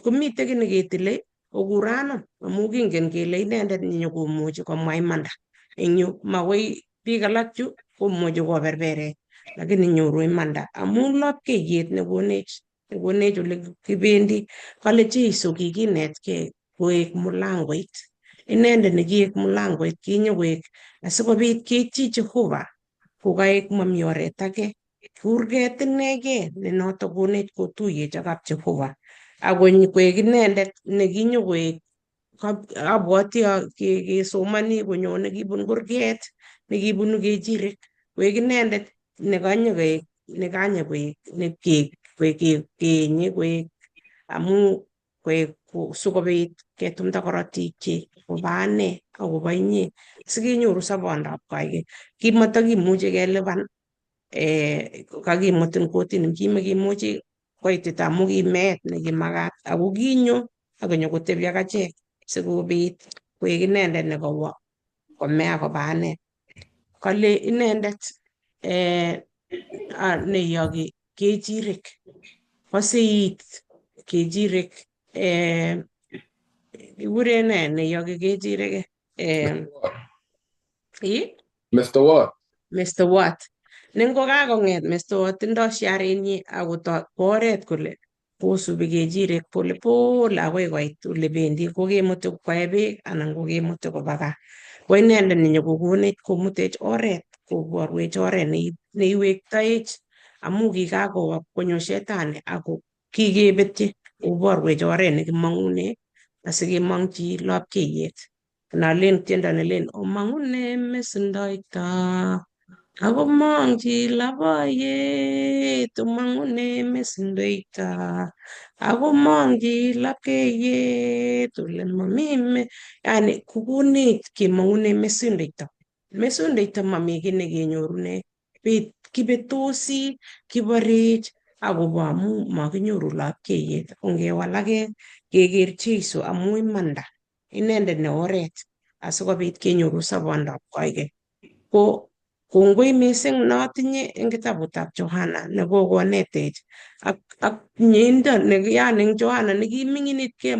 komitei kiy neketile okur anom amu kingen kele inendet nenyokomuchi komwa imanda eng yu makoi biik alak chu komuchi koberberech lakini nyoru imanda amu lapkeiyet nekonech ole kibendi. Kale Jeiso kikinetkei koek mulangoit. Inendet nekiek mulangoit kinyokoek asikobit keitchi Jehova kokaek mami oret age. Kurget inegei ne noto konech kotuyech ak kap Jehova. Ako koek inendet nekinyokoek abwoti kesomani konyone kibun kurget nekibunu kechirek koek inendet nekanye koek amu sikobit ketumda korotik chi koba ane akobo inye sikenyoru sobondab koikeny. Kimatakimuchi kelipan kakimutin kotini kimakimuchi koitita amu ki meet nekimakat ako kinyo akonyokotebi ak achek sikobit koek inendet nekowo kome akoba ane. Kale inendet neiyoki kechirek kose it kechirek kikure ne neiyoki kechirek Mr. Watt. Mr. Watt. Nengokakong'et Mr. Watt tindoi sharenyi ako oret kole kosubi kechirek polepole akoi koit ole bendi kokemuti koe beek anan kokemuti koba gaa. Ko inendet nenyokokonech komutech oret koborwech oret neiwektoech amu kikakowo konyo shetani ako kikebetyi koborwech oret nekimong'une asikemong'chi lapkeiyet. Nalen tiendo nelen omong'une mesundoito akomong'chi laboiyet omong'une mesundoito akomong'chi lapkeiyet ole momi yani kokonech kemong'une mesundoito. Mesundoito mami kiy nekenyorune kibetosi kiborech akobo amu makinyoru lapkeiyet ongewalake keker Jeiso amu imanda inendet ne oret asikobit kenyoru sobondab koikeny. Ko kongoi missing notinye eng kitabutab Johana nekokonetech ak mieindo yani eng Johana nekiming'initkei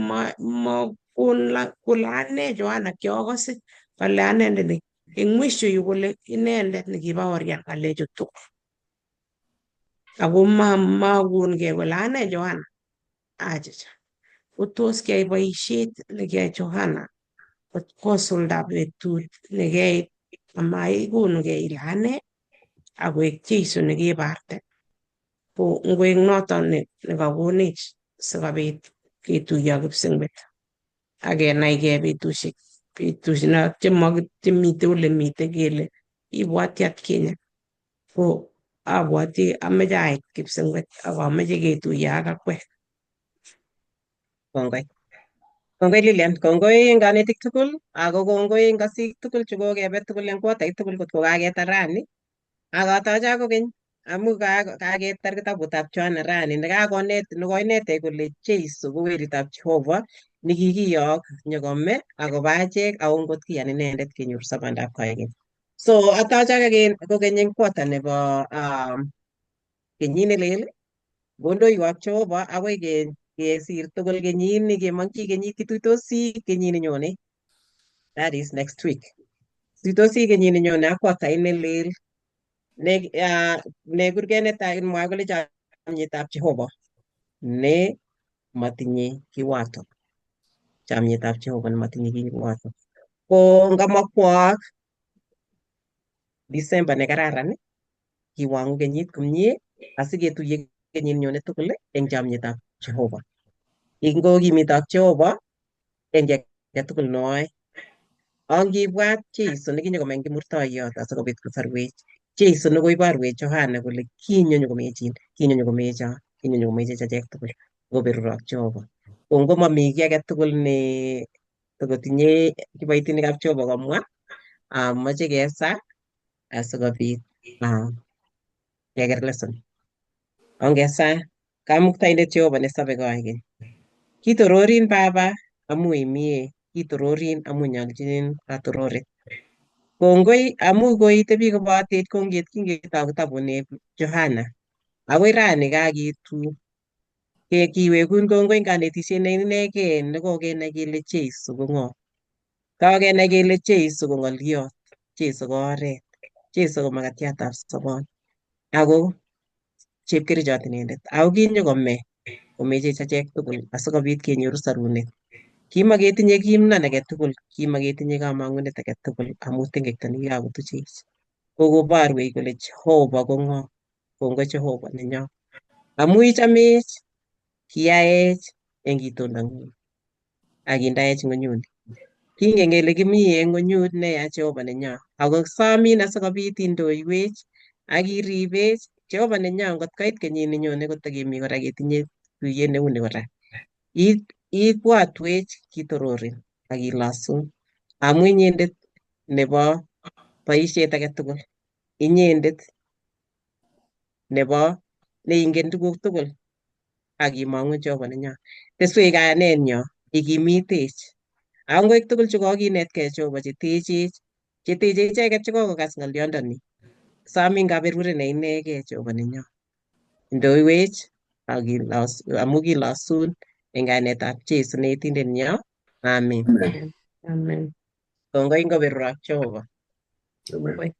kole ane Johana kiakose kale anendet eng mwisho yu kole inendet nekibaorian ng'alechu tugul ako makongei kole ane Johana achicha kotos kiyai boisiet nekiyai Johana kosulda betut nekiyai amaikonugei ile ane akoek Jeiso nekibarte ko ngoek noto nekakonech sikobit ketuiyo ak kipsengwet ak kenaigei betusiek chemite ole mite kele ibwati atkinye ko abwati ameche ait kipsengwet ak ameche ketuiyo ak akwek. Kongoi. Kongoi Lilian, kongoi eng kanetik tugul, ako kongoi eng kasik tugul chukokebe tugul eng kuotait tugul kotko kaketar rani. Akatache akokeny amu kaketar kitabutab Johana rani nekoinetech kole Jeiso ko weritab Jehovah nekikiyok nyokome akobo achek ako ngot kiyan inendet kenyoru sobondab koikeny. So atache kokeny eng quarter nebo kenyit nelel kondoiwok Jehovah akoi kesir tugul kenyini kemongchi kenyit kituitosi kenyit nenyone. That is next week. Kituitosi kenyit nenyone ak quartait nelel ne kurget netai mwae kole chamyetab Jehovah ne matinye kiwato. Chamyetab Jehovah ne matinye kiwato. Ko ngamakwak December ne kararan kiwangu kenyit komie asiketuye kenyit nyone tugul eng chamyetab Jehovah. Ingo kimitab Jehovah eng age tugul noe. Angibwat Jeiso nekinyokomeny kimurtoiyot asikobit kosorwech. Jeiso nekoiborwech Johana kole kinyo nyokomechin, kinyo nyokomecho, kinyo nyokomechech achek tugul. Ngoberurok Jehovah. Ko ngomami kiy age tugul ne tokotinye kiboitinikab Jehovah komwa, moche kesa asikobit keker lesson. Ongesa Kamuktaindet Jehovah nesobe koikeny. Kitororin baba amu imie, kitororin amu nyolchinin katororet. Kongoi amu koitebi kobotech kingetou kitabuni Johana. Akoi rani kakitu kiwekun kongoi eng kanetisiet ne inegei nekokenai kele Jeiso ko ng'o. Kakenai kele Jeiso ko ng'oliot, Jeiso ko oret, Jeiso ko makatiatab sobon. Ako chepkerichot inendet. Ako kinyokome komechech achek tugul asikobit kenyoru sorunet. Kimaketinye kimnon age tugul, kimaketinye kamang'unet age tugul amu tengekto nekikakotuchech. Kokoborwech kole Jehovah ko ng'o. Kongoi Jehovah nenyo. Amu ichamech, kiyaech eng itondang'ung akindaech ng'onyuni. Kingen kele kimi eng ng'onyut neya Jehovah nenyo. Ako somin asikobit indoiwech akiribech Jehovah nenyo ngot koit kenyit nenyone kotakemi kora ketinye tuyet neuni kora. Ibwatwech kitororin akilosun amu inyendet nebo boisiet age tugul. Inyendet nebo neingen tuguk tugul akimong'u Jehovah nenyo. Teswech kayanenyo, ikimitech. Ako ngoik tugul chekokinetkei Jehovah chetechech, cheteche icheket chekokokas ng'olyondoni. Somin kaberuret ne inegei Jehovah nenyo. Indoiwech amu kilosun eng kainetab Jeiso ne Yetindet nyo. Amen. Amen. Amen. Kongoi ngoberurok Jehovah. Amen.